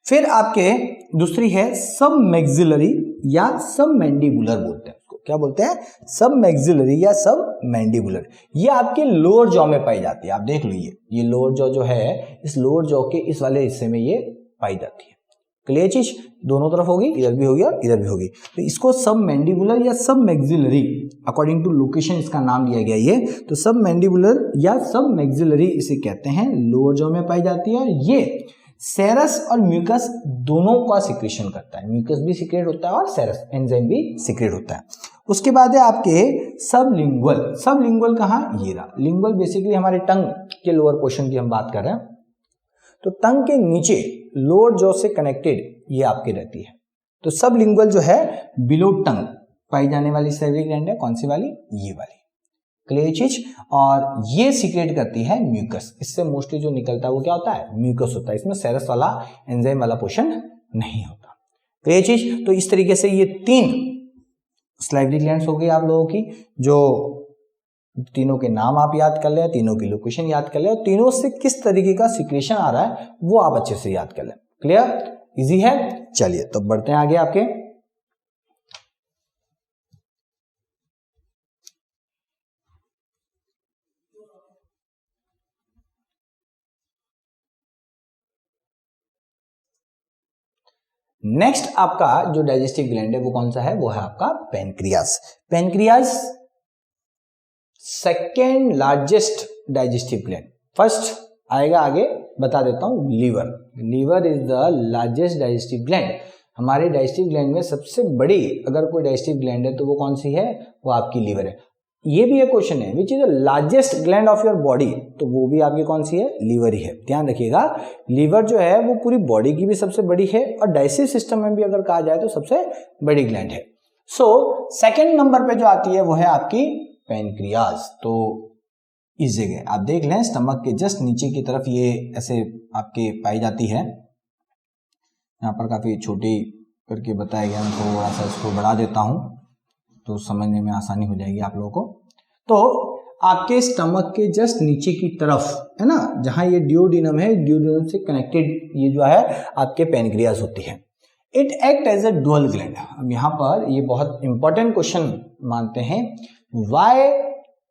फिर आपके दूसरी है सब मैक्सिलरी या सब मैंडिबुलर बोलते हैं उसको, क्या बोलते हैं, सब मैक्सिलरी या सब मैंडिबुलर। ये आपके लोअर जॉ में पाई जाती है। आप देख लो ये लोअर जॉ जो है, इस लोअर जॉ के इस वाले हिस्से में ये पाई जाती है। क्लियर चीज, दोनों तरफ होगी, इधर भी होगी और इधर भी होगी। तो इसको सब मैंडिबुलर या सब मैक्सिलरी, अकॉर्डिंग टू लोकेशन इसका नाम दिया गया ये। तो सब मैंडिबुलर या सब मैक्सिलरी इसे कहते हैं, लोअर जॉ में पाई जाती है। और ये सेरस और म्यूकस दोनों का सिक्रेशन करता है, म्यूकस भी सिक्रेट होता है और सेरस एंजाइम भी सिक्रेट होता है। उसके बाद है आपके सबलिंगुअल। सबलिंगुअल कहाँ, ये रहा। लिंगुअल बेसिकली हमारे टंग के लोअर पोर्शन की हम बात कर रहे हैं। तो टंग के नीचे लोअर जॉ से कनेक्टेड ये आपके रहती है। तो सबलिंगुअल जो है बिलो टंग पाई जाने वाली सलाइवरी ग्लैंड है, कौन सी वाली, ये वाली। क्लियर चीज। और ये सीक्रेट करती है म्यूकस। इससे मोस्टली जो निकलता है वो क्या होता है, म्यूकस होता है। इसमें सेरस वाला एंजाइम वाला पोर्शन नहीं होता। क्लियर चीज। तो इस तरीके से ये 3 सलाइवरी ग्लैंड्स हो गई आप लोगों की, जो तीनों के नाम आप याद कर ले, तीनों की लोकेशन याद कर ले, और तीनों से किस तरीके का सिक्रेशन आ रहा है वो आप अच्छे से याद कर ले। क्लियर, इजी है। चलिए तो बढ़ते हैं आगे आपके। नेक्स्ट आपका जो डाइजेस्टिव ग्लैंड है वो कौन सा है, वो है आपका pancreas. Pancreas second largest digestive gland. First आएगा आगे बता देता हूं, liver. Liver is the largest digestive gland. हमारे डाइजेस्टिव ग्लैंड में सबसे बड़ी अगर कोई डाइजेस्टिव ग्लैंड है तो वो कौन सी है, वो आपकी लीवर है। ये भी एक क्वेश्चन है, which is the largest gland of your body, तो वो भी आपकी कौन सी है, लीवर ही है। ध्यान रखिएगा, लीवर जो है वो पूरी बॉडी की भी सबसे बड़ी है और डाइजेस्टिव सिस्टम में भी अगर कहा जाए तो सबसे बड़ी ग्लैंड है। सो सेकेंड नंबर पे जो आती है वो है आपकी पैनक्रियास। तो इस जगह आप देख लें, स्टमक के जस्ट नीचे की तरफ ये ऐसे आपके पाई जाती है। यहाँ पर काफी छोटी करके बताया गया, मैं थोड़ा सा इसको बढ़ा देता हूं तो समझने में आसानी हो जाएगी आप लोगों को। तो आपके स्टमक के जस्ट नीचे की तरफ है ना, जहां ये ड्यूओडेनम है, ड्यूओडेनम से कनेक्टेड ये जो है आपके पैनक्रियास होती है। It act as a dual gland. अब यहाँ पर ये बहुत इंपॉर्टेंट क्वेश्चन मानते हैं, why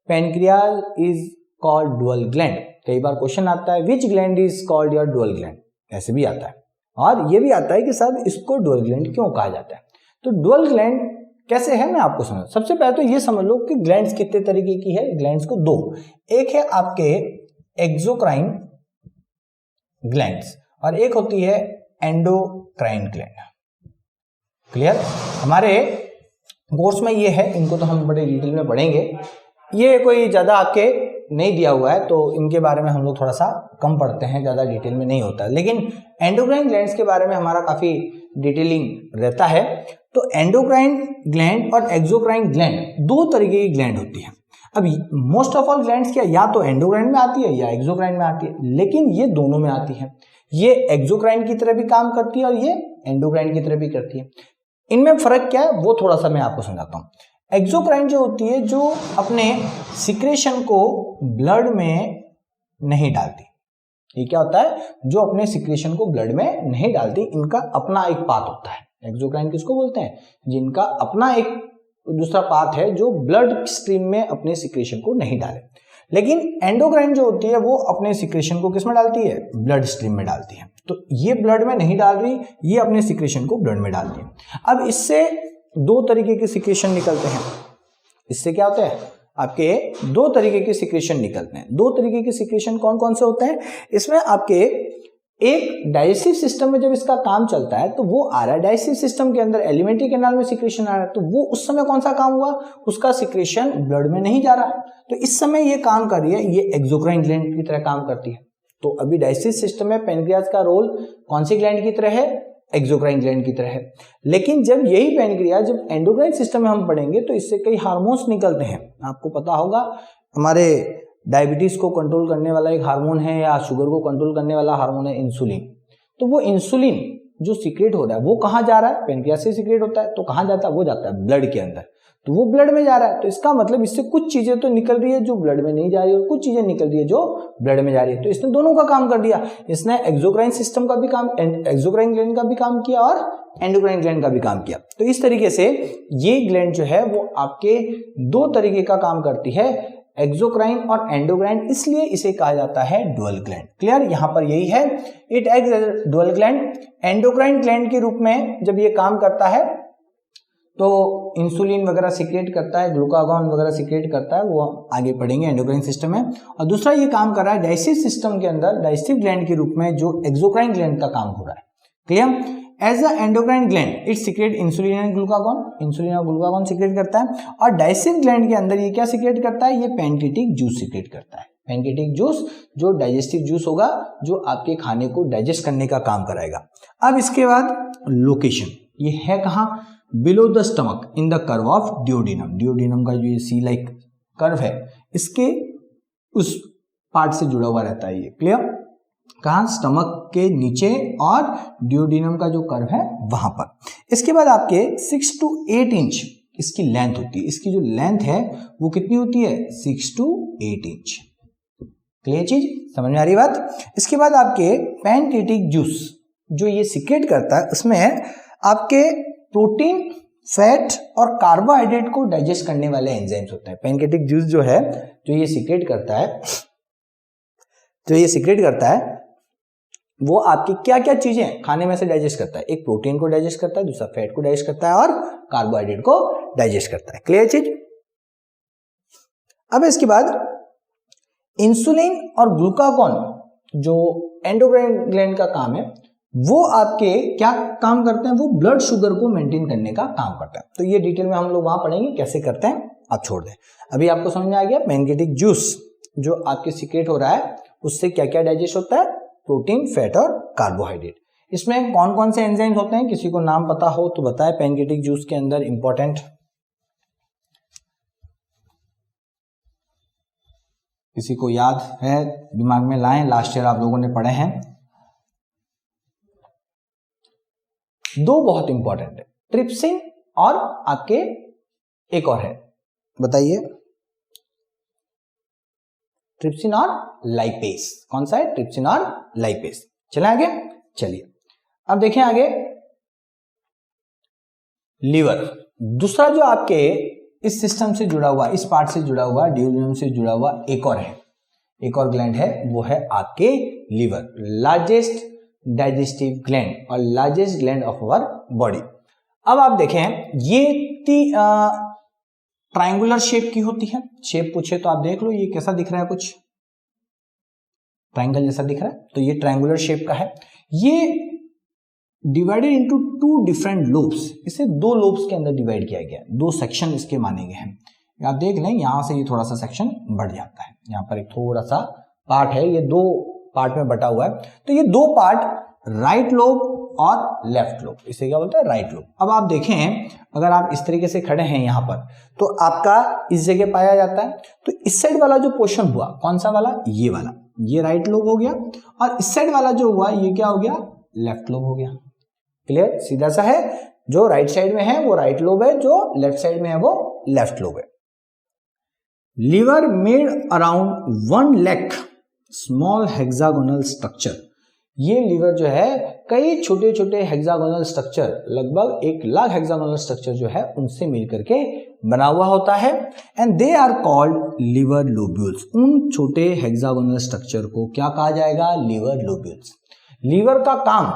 pancreas is called dual gland. कई बार क्वेश्चन आता है, which gland is called your dual gland, ऐसे भी आता है। और ये भी आता है कि सर इसको डुअल ग्लैंड क्यों कहा जाता है। तो डुअल ग्लैंड कैसे है मैं आपको समझ, सबसे पहले तो ये समझ लो कि ग्लैंड्स कितने तरीके की है। ग्लैंड्स को 2, एक है आपके एक्सोक्राइन ग्लैंड्स और एक होती है एंडोक्राइन ग्लैंड। क्लियर, हमारे कोर्स में ये है, इनको तो हम बड़े डिटेल में पढ़ेंगे। ये कोई ज्यादा आपके नहीं दिया हुआ है तो इनके बारे में हम लोग थोड़ा सा कम पढ़ते हैं, ज्यादा डिटेल में नहीं होता। लेकिन एंडोक्राइन ग्लैंड्स के बारे में हमारा काफी डिटेलिंग रहता है। तो एंडोक्राइन ग्लैंड और एक्सोक्राइन ग्लैंड 2 तरीके की ग्लैंड होती है। अब मोस्ट ऑफ ऑल ग्लैंड्स क्या या तो एंडोक्राइन में आती है या एक्सोक्राइन में आती है, लेकिन ये दोनों में आती है। ये एक्सोक्राइन की तरह भी काम करती है और ये एंडोक्राइन की तरह भी करती है। इनमें फर्क क्या है वो थोड़ा सा मैं आपको समझाता हूँ। एक्सोक्राइन जो होती है, जो अपने सिक्रेशन को ब्लड में नहीं डालती, ये क्या होता है, जो अपने सिक्रेशन को ब्लड में नहीं डालती, इनका अपना एक पाथ होता है। एक्सोक्राइन किसको बोलते हैं, जिनका अपना एक दूसरा पाथ है जो ब्लड स्ट्रीम में अपने सिक्रेशन को नहीं डाले। लेकिन एंडोक्राइन जो होती है वो अपने सिक्रेशन को किस में डालती है, ब्लड स्ट्रीम में डालती है। तो ये ब्लड में नहीं डाल रही, ये अपने सिक्रेशन को ब्लड में डालती है। अब इससे दो तरीके के सिक्रेशन निकलते हैं। इससे क्या होता है, आपके दो तरीके के सिक्रेशन निकलते हैं। दो तरीके के सिक्रेशन कौन कौन से होते हैं, इसमें आपके एक डाइजेस्टिव सिस्टम में जब इसका काम चलता है तो वो आ रहा है, डाइजेस्टिव सिस्टम के अंदर एलिमेंट्री कैनाल में सिक्रेशन आ रहा है, तो वो उस समय कौन सा काम हुआ, उसका सिक्रेशन ब्लड में नहीं जा रहा, तो इस समय ये काम कर रही है, ये एक्सोक्राइन ग्लैंड की तरह काम करती है। तो अभी डाइजेस्टिव सिस्टम में पैनक्रियाज का रोल कौन सी ग्लैंड की तरह है, एक्सोक्राइन ग्लैंड की तरह है। लेकिन जब यही पैनक्रियाज जब एंडोक्राइन सिस्टम में हम पढ़ेंगे तो इससे कई हार्मोन्स निकलते हैं। आपको पता होगा हमारे डायबिटीज को कंट्रोल करने वाला एक हार्मोन है या शुगर को कंट्रोल करने वाला हार्मोन है इंसुलिन। तो वो इंसुलिन जो सीक्रेट हो रहा है वो कहाँ जा रहा है, पैनक्रियाज से सीक्रेट होता है, तो कहाँ जाता है, वो जाता है ब्लड के अंदर, तो वो ब्लड में जा रहा है। तो इसका मतलब इससे कुछ चीजें तो निकल रही है जो ब्लड में नहीं जा रही है और कुछ चीजें निकल रही है जो ब्लड में जा रही है। तो इसने दोनों का काम कर दिया, इसने एक्सोक्राइन सिस्टम का भी काम, एक्सोक्राइन ग्लैंड का भी काम किया और एंडोक्राइन ग्लैंड का भी काम किया। तो इस तरीके से ये ग्लैंड जो है वो आपके दो तरीके का काम करती है, एक्सोक्राइन और एंडोक्राइन, इसलिए इसे कहा जाता है डुअल ग्लैंड। क्लियर, यहां पर यही है, it acts as dual gland. Endocrine gland के रूप में जब ये काम करता है तो इंसुलिन वगैरह सीक्रेट करता है, ग्लूकागॉन वगैरह सीक्रेट करता है, वो आगे पढ़ेंगे एंडोक्राइन सिस्टम में। और दूसरा ये काम कर रहा है डाइजेस्टिव सिस्टम के अंदर, डाइजेस्टिव ग्लैंड के रूप में जो एक्सोक्राइन ग्लैंड का काम हो रहा है। Clear, as a endocrine gland it secrete insulin and glucagon, insulin और ग्लूकागॉन सीक्रेट करता है। और डाइजेस्टिव ग्लैंड के अंदर ये क्या सीक्रेट करता है, ये पैनक्रियाटिक जूस सीक्रेट करता है। पैनक्रियाटिक जूस जो डाइजेस्टिव जूस होगा, जो आपके खाने को डाइजेस्ट करने का काम कराएगा। अब इसके बाद लोकेशन, ये है कहाँ, below the stomach in the curve of duodenum. Duodenum का जो ये सी लाइक कर्व है, इसके उस पार्ट से जुड़ा हुआ रहता है ये। क्लियर, कहाँ, स्टमक के नीचे और डियोडिनम का जो कर्व है वहां पर। इसके बाद आपके 6 to 8 इंच इसकी लेंथ होती है। इसकी जो लेंथ है वो कितनी होती है, 6 to 8 इंच। क्लियर चीज, समझ में आ रही बात। इसके बाद आपके पैनक्रियाटिक जूस जो ये सीक्रेट करता है, उसमें आपके प्रोटीन, फैट और कार्बोहाइड्रेट को डाइजेस्ट करने वाले एंजाइम्स होते हैं। पैनक्रियाटिक जूस जो है, जो ये सीक्रेट करता है, वो आपकी क्या क्या चीजें खाने में से डाइजेस्ट करता है, एक प्रोटीन को डाइजेस्ट करता है, दूसरा फैट को डाइजेस्ट करता है और कार्बोहाइड्रेट को डाइजेस्ट करता है। क्लियर चीज। अब इसके बाद इंसुलिन और ग्लूकागॉन जो एंडोक्राइन ग्लैंड का काम है, वो आपके क्या काम करते हैं, वो ब्लड शुगर को मेंटेन करने का काम करता है। तो ये डिटेल में हम लोग वहां पढ़ेंगे कैसे करते हैं, आप छोड़ दें। अभी आपको समझ में आ गया, पैनक्रियाटिक जूस जो आपके सीक्रेट हो रहा है उससे क्या क्या डाइजेस्ट होता है, प्रोटीन, फैट और कार्बोहाइड्रेट। इसमें कौन कौन से एंजाइम्स होते हैं, किसी को नाम पता हो तो बताए। पैनक्रियाटिक जूस के अंदर इंपॉर्टेंट, किसी को याद है दिमाग में लाएं, लास्ट ईयर आप लोगों ने पढ़े हैं। दो बहुत इंपॉर्टेंट है, ट्रिप्सिन और आपके एक और है, बताइए, ट्रिप्सिन और लाइपेस। कौन सा है, ट्रिप्सिन और लाइपेस। चले आगे, चलिए अब देखें आगे, लीवर। दूसरा जो आपके इस सिस्टम से जुड़ा हुआ, इस पार्ट से जुड़ा हुआ, डियोडिनम से जुड़ा हुआ एक और है, एक और ग्लैंड है, वो है आपके लीवर, लार्जेस्ट डाइजेस्टिव ग्लैंड और largest gland of our body. अब आप देखें ये ट्रायंगुलर शेप की होती है। शेप पूछे तो आप देख लो, ये कैसा दिख रहा है, कुछ ट्रायंगल जैसा दिख रहा है, तो ये ट्रायंगुलर शेप का है। ये डिवाइडेड इनटू 2 डिफरेंट लोब्स, इसे 2 लोब्स के अंदर डिवाइड किया गया है, 2 सेक्शन इसके माने गए हैं। आप देख लें, यहां से ये थोड़ा सा सेक्शन बढ़ जाता है, यहाँ पर एक थोड़ा सा पार्ट है, ये 2 पार्ट में बटा हुआ है। तो ये 2 पार्ट राइट लोब और लेफ्ट लोब, इसे क्या बोलते हैं, राइट लोब। अब आप देखें, अगर आप इस तरीके से खड़े हैं यहां पर, तो आपका इस जगह पाया जाता है। तो इस साइड वाला जो पोर्शन हुआ, कौन सा वाला, ये वाला, ये राइट लोब हो गया, और इस साइड वाला जो हुआ ये क्या हो गया, लेफ्ट लोब हो गया। क्लियर, सीधा सा है, जो राइट साइड में है वो राइट लोब है, जो लेफ्ट साइड में है वो लेफ्ट लोब है। Liver made around 1 lakh small hexagonal structure. ये लीवर जो है कई छोटे छोटे हेक्सागोनल स्ट्रक्चर, लगभग 1 लाख हेक्सागोनल स्ट्रक्चर जो है उनसे मिलकर के बना हुआ होता है। And they are called liver lobules. उन छोटे हेक्सागोनल स्ट्रक्चर को क्या कहा जाएगा? Liver lobules. लीवर का काम,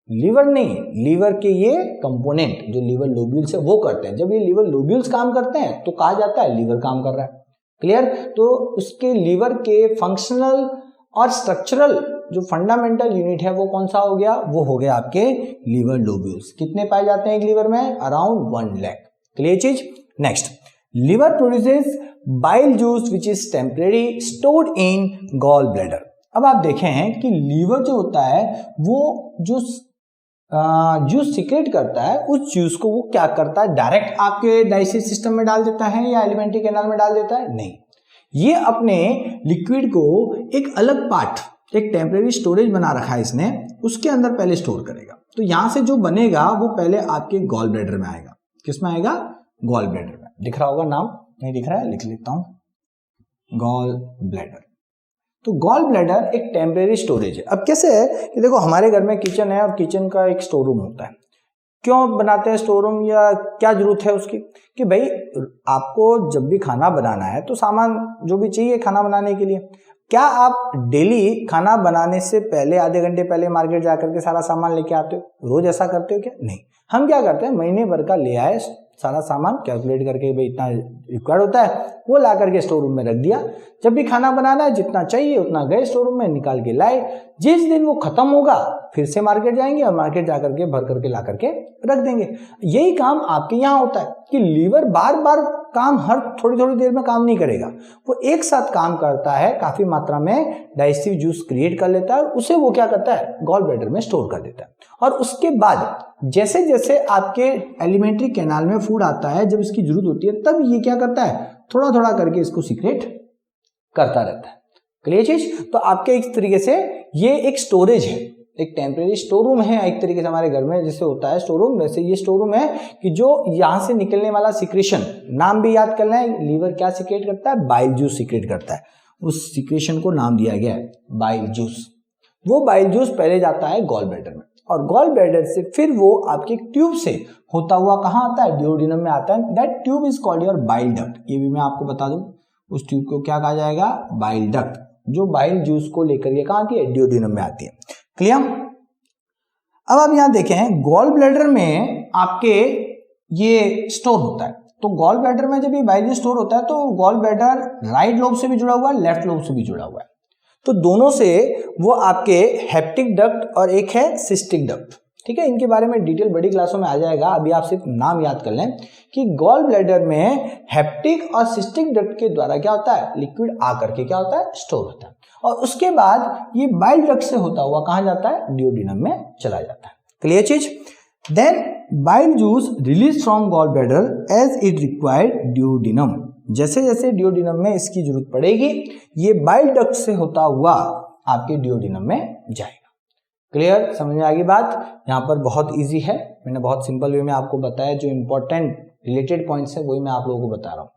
लीवर नहीं, लीवर के ये कंपोनेंट जो लीवर लोब्यूल्स है वो करते हैं। जब ये लीवर लोब्यूल्स काम करते हैं तो कहा जाता है लीवर काम कर रहा है। क्लियर? तो उसके लीवर के फंक्शनल और स्ट्रक्चरल जो फंडामेंटल यूनिट है वो कौन सा हो गया? वो हो गया आपके लीवर लोब्यूल्स। कितने पाए जाते हैं एक लीवर में? अराउंड 1 लाख। क्लियर चीज? Next, liver produces bile juice which is temporary stored in gall bladder. अब आप देखें हैं कि लीवर जो होता है वो जूस सीक्रेट करता है, उस जूस को वो क्या करता है? डायरेक्ट आपके डाइजेस्टिव सिस्टम में डाल देता है या एलिमेंट्री कैनाल में डाल देता है? नहीं, ये अपने लिक्विड को एक अलग पार्ट, एक टेम्परेरी स्टोरेज बना रखा है इसने, उसके अंदर पहले स्टोर करेगा। तो यहां से जो बनेगा वो पहले आपके गॉल ब्लैडर में आएगा। किसमें आएगा? गॉल ब्लैडर में। दिख रहा होगा नाम? नहीं दिख रहा है? लिख लेता हूं, गॉल ब्लैडर। तो गॉल ब्लैडर एक टेम्परेरी स्टोरेज है। अब कैसे है कि देखो हमारे घर में किचन है और किचन का एक स्टोर रूम होता है। क्यों बनाते हैं स्टोर रूम, या क्या जरूरत है उसकी? कि भाई आपको जब भी खाना बनाना है तो सामान जो भी चाहिए खाना बनाने के लिए, क्या आप डेली खाना बनाने से पहले आधे घंटे पहले मार्केट जाकर के सारा सामान लेके आते हो? रोज ऐसा करते हो क्या? नहीं। हम क्या करते हैं, महीने भर का ले आए सारा सामान, कैलकुलेट करके भाई इतना रिक्वायर्ड होता है, वो ला करके स्टोर रूम में रख दिया। जब भी खाना बनाना है जितना चाहिए उतना गए स्टोर रूम में निकाल के लाए। जिस दिन वो खत्म होगा फिर से मार्केट जाएंगे और मार्केट जाकर के भर करके ला करके रख देंगे। यही काम आपके यहाँ होता है कि लीवर बार बार काम हर थोड़ी थोड़ी देर में काम नहीं करेगा, वो एक साथ काम करता है, काफी मात्रा में डाइजेस्टिव जूस क्रिएट कर लेता है और उसे वो क्या करता है? गॉल ब्लैडर में स्टोर कर देता है। और उसके बाद जैसे जैसे आपके एलिमेंट्री कैनाल में फूड आता है, जब इसकी जरूरत होती है तब ये क्या करता है? थोड़ा थोड़ा करके इसको सीक्रेट करता रहता है। क्लियर चीज? तो आपके एक तरीके से ये एक स्टोरेज है, एक टेम्परेरी स्टोर रूम है। एक तरीके से हमारे घर में जैसे होता है स्टोर रूम, वैसे ये स्टोर रूम है कि जो यहां से निकलने वाला सिक्रेशन, नाम भी याद करना है, लीवर क्या सिक्रेट करता है? बाइल जूस सिक्रेट करता है। उस सिक्रेशन को नाम दिया गया है बाइल जूस। वो बाइल जूस पहले जाता है गॉल ब्लैडर में और गॉल ब्लैडर से फिर वो आपके ट्यूब से होता हुआ कहाँ आता है? ड्यूओडेनम में आता है। That tube is called your bile duct. ये भी मैं आपको बता दूं, उस ट्यूब को क्या कहा जाएगा? बाइल डक्ट, जो बाइल जूस को लेकर के कहाँ आती है? ड्यूओडेनम में आती है। क्लियर? अब आप यहां देखें गॉल ब्लैडर में आपके ये स्टोर होता है। तो गॉल ब्लैडर में जब ये बाइल जूस स्टोर होता है तो गॉल ब्लैडर राइट लोब से भी जुड़ा हुआ है, लेफ्ट लोब से भी जुड़ा हुआ है। तो दोनों से वो आपके हेप्टिक डक्ट और एक है सिस्टिक डक्ट। ठीक है, इनके बारे में डिटेल बड़ी क्लासों में आ जाएगा। अभी आप सिर्फ नाम याद कर लें कि गॉल ब्लैडर में हेप्टिक और सिस्टिक डक्ट के द्वारा क्या होता है? लिक्विड आकर के क्या होता है? स्टोर होता है। और उसके बाद ये बाइल डक्ट से होता हुआ कहां जाता है? ड्यूओडेनम में चला जाता है। क्लियर चीज? Then bile juice release from gall bladder as it required duodenum. जैसे जैसे ड्यूओडेनम में इसकी जरूरत पड़ेगी ये बाइल डक्ट से होता हुआ आपके ड्यूओडेनम में जाएगा। क्लियर? समझ में आ गई बात? यहाँ पर बहुत इजी है, मैंने बहुत सिंपल वे में आपको बताया। जो इंपॉर्टेंट रिलेटेड पॉइंट्स है वही मैं आप लोगों को बता रहा हूँ।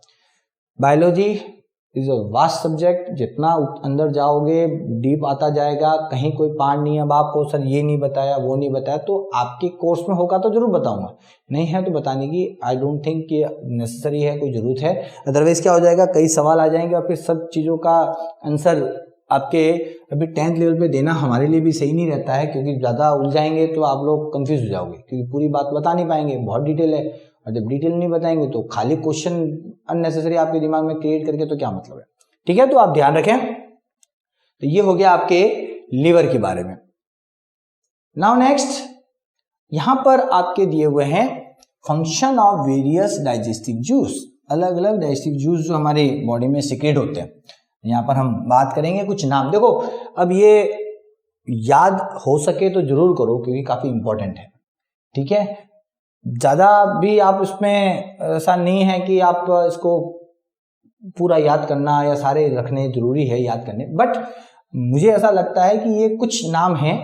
Biology is a vast subject, जितना अंदर जाओगे डीप आता जाएगा, कहीं कोई पार्ट नहीं है। अब आपको सर ये नहीं बताया वो नहीं बताया, तो आपके कोर्स में होगा तो जरूर बताऊंगा, नहीं है तो बताने की आई डोंट थिंक कि नेसेसरी है, कोई जरूरत है। अदरवाइज क्या हो जाएगा, कई सवाल आ जाएंगे और फिर सब चीज़ों का आंसर आपके अभी 10th लेवल पे देना हमारे लिए भी सही नहीं रहता है, क्योंकि ज़्यादा उलझाएंगे तो आप लोग कंफ्यूज हो जाओगे, क्योंकि पूरी बात बता नहीं पाएंगे, बहुत डिटेल है। और जब डिटेल नहीं बताएंगे तो खाली क्वेश्चन अननेसेसरी आपके दिमाग में क्रिएट करके तो क्या मतलब है। ठीक है, तो आप ध्यान रखें। तो ये हो गया आपके लीवर के बारे में। नाउ नेक्स्ट, यहां पर आपके दिए हुए हैं function of various digestive juice. अलग अलग डाइजेस्टिव जूस जो हमारे बॉडी में सिक्रेट होते हैं, यहां पर हम बात करेंगे कुछ नाम। देखो अब ये याद हो सके तो जरूर करो, क्योंकि काफी इंपॉर्टेंट है। ठीक है, ज्यादा भी आप उसमें ऐसा नहीं है कि आप इसको पूरा याद करना या सारे रखने जरूरी है याद करने, बट मुझे ऐसा लगता है कि ये कुछ नाम हैं,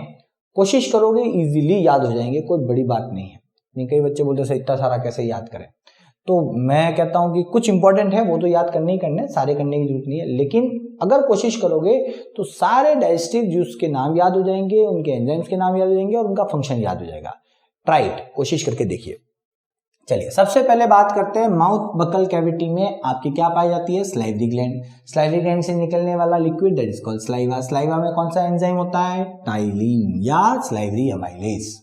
कोशिश करोगे इजीली याद हो जाएंगे, कोई बड़ी बात नहीं है। नहीं, कई बच्चे बोलते हैं इतना सारा कैसे याद करें, तो मैं कहता हूं कि कुछ इंपॉर्टेंट है वो तो याद करने ही करने, सारे करने की जरूरत नहीं है, लेकिन अगर कोशिश करोगे तो सारे डाइजेस्टिव जूस के नाम याद हो जाएंगे, उनके एंजाइम्स के नाम याद हो जाएंगे और उनका फंक्शन याद हो जाएगा। ट्राई इट, कोशिश करके देखिए। चलिए सबसे पहले बात करते हैं माउथ बकल कैविटी में आपकी क्या पाई जाती है, स्लाइवरी ग्लैंड। स्लाइवरी ग्लैंड से निकलने वाला liquid that is called saliva. Saliva में कौन सा एंजाइम होता है, टाइलिन या स्लाइवरी अमाइलेज।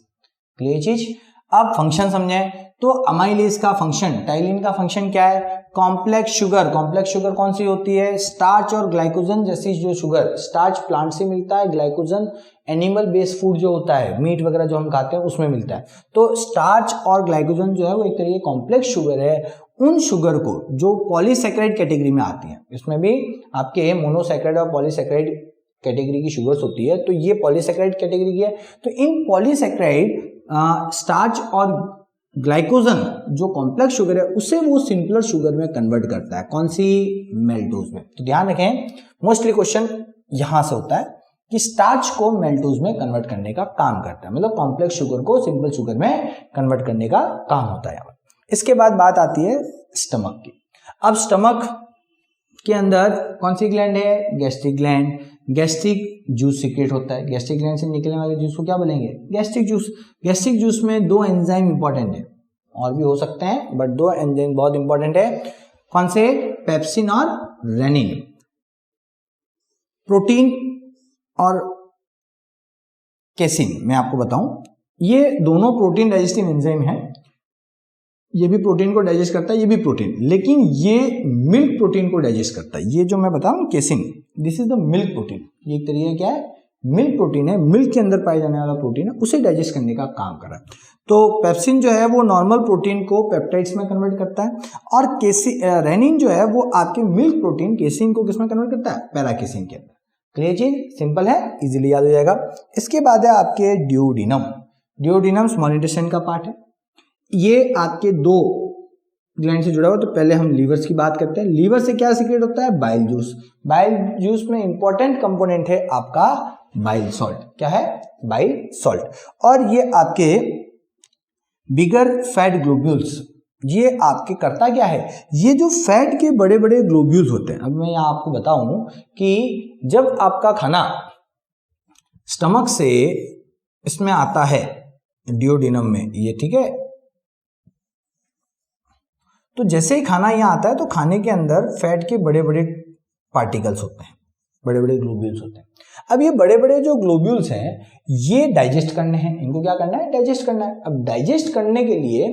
क्लियर चीज। अब फंक्शन समझें तो अमाइलेज का फंक्शन, टाइलिन का फंक्शन क्या है, कॉम्प्लेक्स शुगर। कॉम्प्लेक्स शुगर कौन सी होती है, स्टार्च और ग्लाइकोजन जैसी जो शुगर, स्टार्च प्लांट से मिलता है, ग्लाइकोजन एनिमल बेस्ड फूड जो होता है, मीट वगैरह जो हम खाते हैं उसमें मिलता है। तो स्टार्च और ग्लाइकोजन जो है वो एक तरीके कॉम्प्लेक्स शुगर है। उन शुगर को जो पॉलीसैकेराइड कैटेगरी में आती है, इसमें भी आपके मोनोसैकेराइड और पॉलीसैकेराइड कैटेगरी की शुगर्स होती है, तो ये पॉलीसैकेराइड कैटेगरी की है। तो इन पॉलीसैकेराइड स्टार्च और ग्लाइकोजन जो कॉम्प्लेक्स शुगर है उसे वो सिंपलर शुगर में कन्वर्ट करता है। कौन सी, मेल्टोज में। तो ध्यान रखें, मोस्टली क्वेश्चन यहां से होता है कि स्टार्च को मेल्टोज में कन्वर्ट करने का काम करता है, मतलब कॉम्प्लेक्स शुगर को सिंपल शुगर में कन्वर्ट करने का काम होता है। इसके बाद बात आती है स्टमक की। अब स्टमक के अंदर कौन सी ग्लैंड है, gastric gland. Gastric juice secrete होता है, गैस्ट्रिक ग्लैंड से निकलने वाले जूस को क्या बोलेंगे, गैस्ट्रिक जूस। गैस्ट्रिक जूस में दो एंजाइम इंपॉर्टेंट है, और भी हो सकते हैं बट दो एंजाइम बहुत इंपॉर्टेंट है। कौन से, पेप्सिन और रेनिन। प्रोटीन और केसिन, मैं आपको बताऊं, ये दोनों प्रोटीन डाइजेस्टिव एंजाइम है। ये भी प्रोटीन को डाइजेस्ट करता है, ये भी प्रोटीन, लेकिन ये मिल्क प्रोटीन को डाइजेस्ट करता है। ये जो मैं बता रहा हूं casein, this is the milk protein. ये एक तरीके क्या है, मिल्क प्रोटीन है, मिल्क के अंदर पाए जाने वाला प्रोटीन है, उसे डाइजेस्ट करने का काम कर रहा है। तो पेप्सिन जो है वो नॉर्मल प्रोटीन को पेप्टाइड्स में कन्वर्ट करता है, और रेनिन जो है वो आपके मिल्क प्रोटीन केसिन को किसमें कन्वर्ट करता है, पैराकेसिन के अंदर। क्लियर चीज, सिंपल है, इजीली याद हो जाएगा। इसके बाद है आपके ड्यूओडेनम। ड्यूओडेनम स्मॉल इंटेस्टाइन का पार्ट है, ये आपके दो ग्लैंड से जुड़ा हुआ। तो पहले हम लीवर्स की बात करते हैं। लीवर से क्या सीक्रेट होता है, बाइल जूस। बाइल जूस में इंपॉर्टेंट कंपोनेंट है आपका बाइल सॉल्ट। क्या है, बाइल सॉल्ट। और ये आपके बिगर फैट ग्लोब्यूल्स, ये आपके करता क्या है, ये जो फैट के बड़े बड़े ग्लोब्यूल्स होते हैं। अब मैं यहां आपको बताऊं कि जब आपका खाना स्टमक से इसमें आता है ड्यूओडेनम में, ये ठीक है, तो जैसे ही खाना यहाँ आता है तो खाने के अंदर फैट के बड़े बड़े पार्टिकल्स होते हैं, बड़े बड़े ग्लोब्यूल्स होते हैं। अब ये बड़े बड़े जो ग्लोब्यूल्स हैं ये डाइजेस्ट करने हैं, इनको क्या करना है, डाइजेस्ट करना है। अब डाइजेस्ट करने के लिए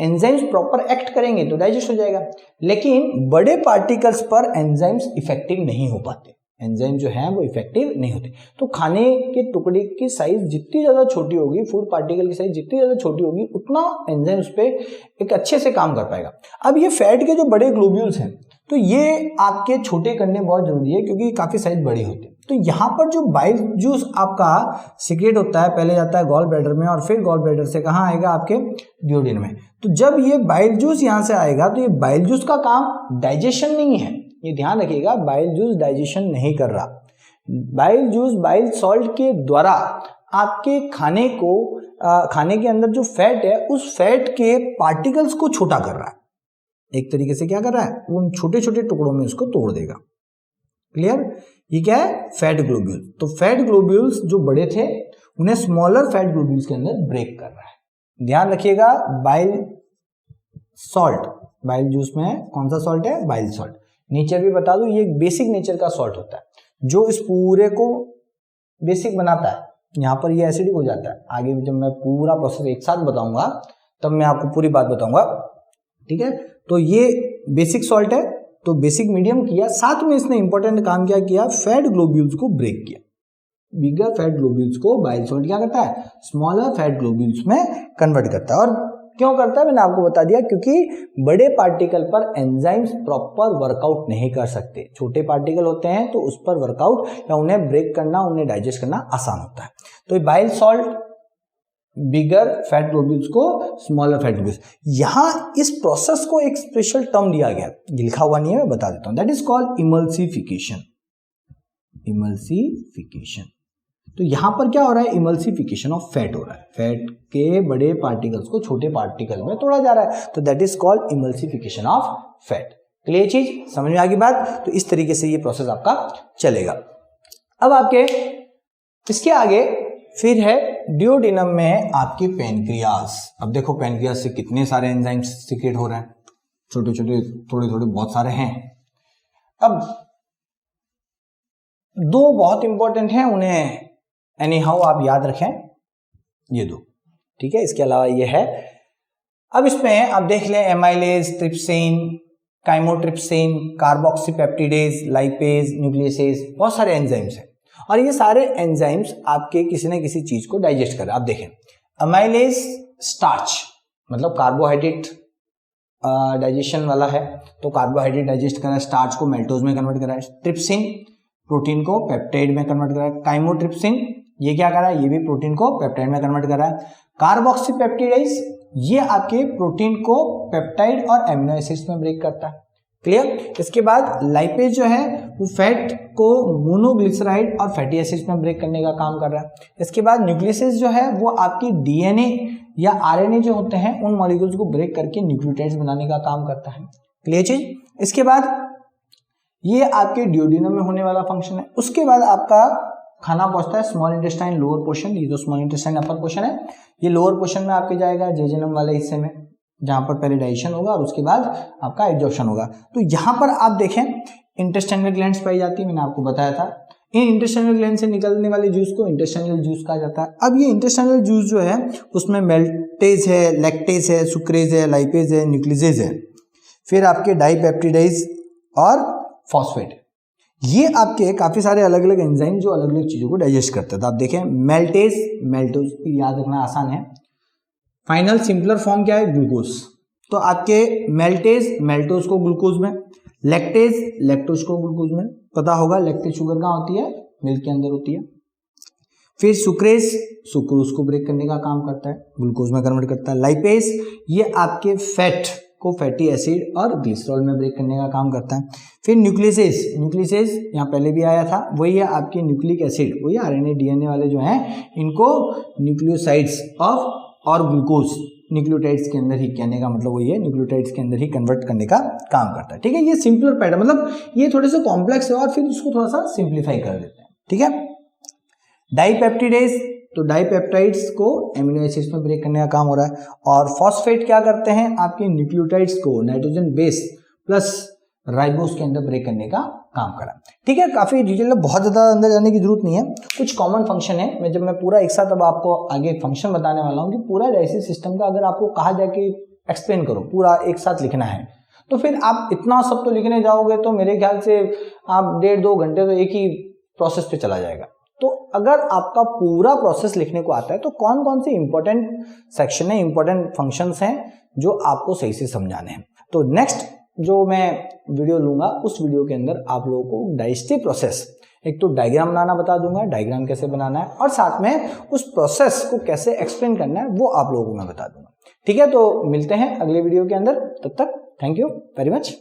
एंजाइम्स प्रॉपर एक्ट करेंगे तो डाइजेस्ट हो जाएगा, लेकिन बड़े पार्टिकल्स पर एंजाइम्स इफेक्टिव नहीं हो पाते, एंजाइम जो है वो इफेक्टिव नहीं होते। तो खाने के टुकड़े की साइज जितनी ज्यादा छोटी होगी, फूड पार्टिकल की साइज जितनी ज्यादा छोटी होगी, उतना एंजाइम उस पे एक अच्छे से काम कर पाएगा। अब ये फैट के जो बड़े ग्लोब्यूल्स हैं तो ये आपके छोटे करने बहुत जरूरी है, क्योंकि काफी साइज बड़ी होती है। तो यहाँ पर जो बाइल जूस आपका सीक्रेट होता है, पहले जाता है गॉल ब्लैडर में और फिर गॉल ब्लैडर से कहाँ आएगा, आपके ड्यूओडेनम में। तो जब ये बाइल जूस यहाँ से आएगा तो ये बाइल जूस का काम डाइजेशन नहीं है, ये ध्यान रखिएगा, बाइल जूस डाइजेशन नहीं कर रहा। बाइल जूस बाइल सॉल्ट के द्वारा आपके खाने को खाने के अंदर जो फैट है उस फैट के पार्टिकल्स को छोटा कर रहा है। एक तरीके से क्या कर रहा है, उन छोटे छोटे टुकड़ों में उसको तोड़ देगा। क्लियर, ये क्या है, फैट ग्लोब्यूल। तो फैट ग्लोब्यूल्स जो बड़े थे उन्हें स्मॉलर फैट ग्लोब्यूल्स के अंदर ब्रेक कर रहा है। ध्यान रखिएगा, बाइल सॉल्ट, बाइल जूस में कौन सा सॉल्ट है, बाइल सॉल्ट। नेचर भी बता दूं, ये एक बेसिक नेचर का सॉल्ट होता है जो इस पूरे को बेसिक बनाता है। यहाँ पर ये एसिडिक हो जाता है, आगे जब मैं पूरा प्रोसेस एक साथ बताऊंगा तब मैं आपको पूरी बात बताऊंगा, ठीक है। तो ये बेसिक सॉल्ट है, तो बेसिक मीडियम किया, साथ में इसने इंपॉर्टेंट काम क्या किया, फैट ग्लोब्यूल्स को ब्रेक किया। बिगर फैट ग्लोब्यूल्स को बाइल सॉल्ट क्या करता है, स्मॉलर फैट ग्लोब्यूल्स में कन्वर्ट करता है। और क्यों करता है मैंने आपको बता दिया, क्योंकि बड़े पार्टिकल पर एंजाइम्स प्रॉपर वर्कआउट नहीं कर सकते, छोटे पार्टिकल होते हैं तो उस पर वर्कआउट या उन्हें ब्रेक करना, उन्हें डाइजेस्ट करना आसान होता है। तो बाइल सॉल्ट बिगर फैट ग्लोब्यूल्स को स्मॉलर फैट ग्लोब्यूल्स, यहां इस प्रोसेस को एक स्पेशल टर्म दिया गया, लिखा हुआ नहीं है, मैं बता देता हूं, that is called emulsification. Emulsification, तो यहां पर क्या हो रहा है, इमल्सिफिकेशन ऑफ फैट हो रहा है, फैट के बड़े पार्टिकल्स को छोटे पार्टिकल में तोड़ा जा रहा है, तो that is called emulsification of fat. Clear चीज, समझ में आ गई बात। तो इस तरीके से ये प्रोसेस आपका चलेगा। अब आपके इसके आगे फिर है ड्यूओडेनम में है आपके पैनक्रियाज। अब देखो पैनक्रियाज से कितने सारे एंजाइम्स सीक्रेट हो रहे हैं, छोटे छोटे थोड़े थोड़े बहुत सारे हैं। अब दो बहुत इंपॉर्टेंट हैं, उन्हें एनी हाउ आप याद रखें, ये दो, ठीक है। इसके अलावा ये है, अब इसमें आप देख लें amylase, trypsin, chymotrypsin, carboxypeptidase, lipase, nuclease, बहुत सारे एंजाइम्स हैं और ये सारे एंजाइम्स आपके किसी न किसी चीज को डाइजेस्ट कर रहे हैं। आप देखें अमाइलेज स्टार्च मतलब कार्बोहाइड्रेट डाइजेशन वाला है, तो कार्बोहाइड्रेट डाइजेस्ट कर रहा है, स्टार्च को मेल्टोज में कन्वर्ट कर रहा है। ट्रिप्सिन प्रोटीन को पेप्टाइड में कन्वर्ट कर रहा है। काइमोट्रिप्सिन ये क्या कर रहा है, ये भी प्रोटीन को पेप्टाइड में कन्वर्ट कर रहा है। कार्बोक्सीपेप्टिडेज ये आपके प्रोटीन को पेप्टाइड और एमिनो एसिड्स में ब्रेक करता है। क्लियर। इसके बाद लाइपेज जो है वो फैट को मोनोग्लिसराइड और फैटी एसिड्स में ब्रेक करने का काम कर रहा है। इसके बाद न्यूक्लियसेस जो है वो आपकी डीएनए या आरएनए जो होते हैं उन मॉलिक्यूल्स को ब्रेक करके न्यूक्लियोटाइड्स बनाने का काम करता है। क्लियर चीज। इसके बाद ये आपके ड्यूओडेनम में होने वाला फंक्शन है। उसके बाद आपका खाना पहुंचता है स्मॉल इंटेस्टाइन लोअर पोर्शन, ये जो स्मॉल इंटेस्टाइन अपर पोर्शन है ये लोअर पोर्शन में आपके जाएगा जेजुनम वाले हिस्से में, जहां पर पहले डाइजेशन होगा और उसके बाद आपका एब्जॉर्प्शन होगा। तो यहां पर आप देखें इंटेस्टाइनल ग्लैंड्स पाई जाती है, मैंने आपको बताया था। इन इंटेस्टाइनल ग्लैंड से निकलने वाले जूस को इंटेस्टाइनल जूस कहा जाता है। अब ये इंटेस्टाइनल जूस जो है उसमें मेल्टेज है, लैक्टेज है, सुक्रेज है, लाइपेज है, न्यूक्लियसेज है, फिर आपके डाइपेप्टिडेज और फॉस्फेट, ये आपके काफी सारे अलग अलग एंजाइम जो अलग अलग चीजों को डाइजेस्ट करते हैं। तो आप देखें मेल्टेज, मेल्टोज याद रखना आसान है, फाइनल सिंपलर फॉर्म क्या है ग्लूकोज। तो आपके मेल्टेज मेल्टोज को ग्लूकोज में, लैक्टेज लैक्टोज को ग्लूकोज में, पता होगा लैक्टेज शुगर कहाँ होती है, मिल्क के अंदर होती है। फिर सुक्रेज सुक्रोज को ब्रेक करने का काम करता है, ग्लूकोज में कन्वर्ट करता है। लाइपेज ये आपके फैट को फैटी एसिड और ग्लिसरॉल में ब्रेक करने का काम करता है। फिर न्यूक्लियसेज, न्यूक्लियसेज यहाँ पहले भी आया था, वही है आपके न्यूक्लिक एसिड, वही आरएनए डीएनए वाले जो हैं इनको न्यूक्लियोसाइड्स ऑफ और ग्लूकोज न्यूक्लियोटाइड्स के अंदर ही, कहने का मतलब वही है न्यूक्लियोटाइड्स के अंदर ही कन्वर्ट करने का काम करता है। ठीक है, ये सिंपलर पैटर्न, मतलब ये थोड़े से कॉम्प्लेक्स है और फिर इसको थोड़ा सा सिंप्लीफाई कर देते हैं। ठीक है, डाइपेप्टिडेज, तो डाइपेप्टाइड्स को एमिनो एसिड्स में ब्रेक करने का काम हो रहा है। और फॉस्फेट क्या करते हैं, आपके न्यूक्लियोटाइड्स को नाइट्रोजन बेस प्लस राइबोस के अंदर ब्रेक करने का काम करा। ठीक है, काफी डिटेल में बहुत ज्यादा अंदर जाने की जरूरत नहीं है, कुछ कॉमन फंक्शन है। मैं पूरा एक साथ अब आपको आगे फंक्शन बताने वाला हूँ कि पूरा डाइजेस्टिव सिस्टम का अगर आपको कहा जाए कि एक्सप्लेन करो, पूरा एक साथ लिखना है, तो फिर आप इतना सब तो लिखने जाओगे तो मेरे ख्याल से आप 1.5-2 घंटे तो एक ही प्रोसेस पे चला जाएगा। तो अगर आपका पूरा प्रोसेस लिखने को आता है तो कौन कौन से इंपॉर्टेंट सेक्शन है, इंपॉर्टेंट फंक्शंस हैं जो आपको सही से समझाने हैं। तो नेक्स्ट जो मैं वीडियो लूंगा उस वीडियो के अंदर आप लोगों को डाइजेस्टिव प्रोसेस, एक तो डायग्राम बनाना बता दूंगा, डायग्राम कैसे बनाना है, और साथ में उस प्रोसेस को कैसे एक्सप्लेन करना है वो आप लोगों को मैं बता दूंगा। ठीक है, तो मिलते हैं अगले वीडियो के अंदर, तब तक थैंक यू वेरी मच।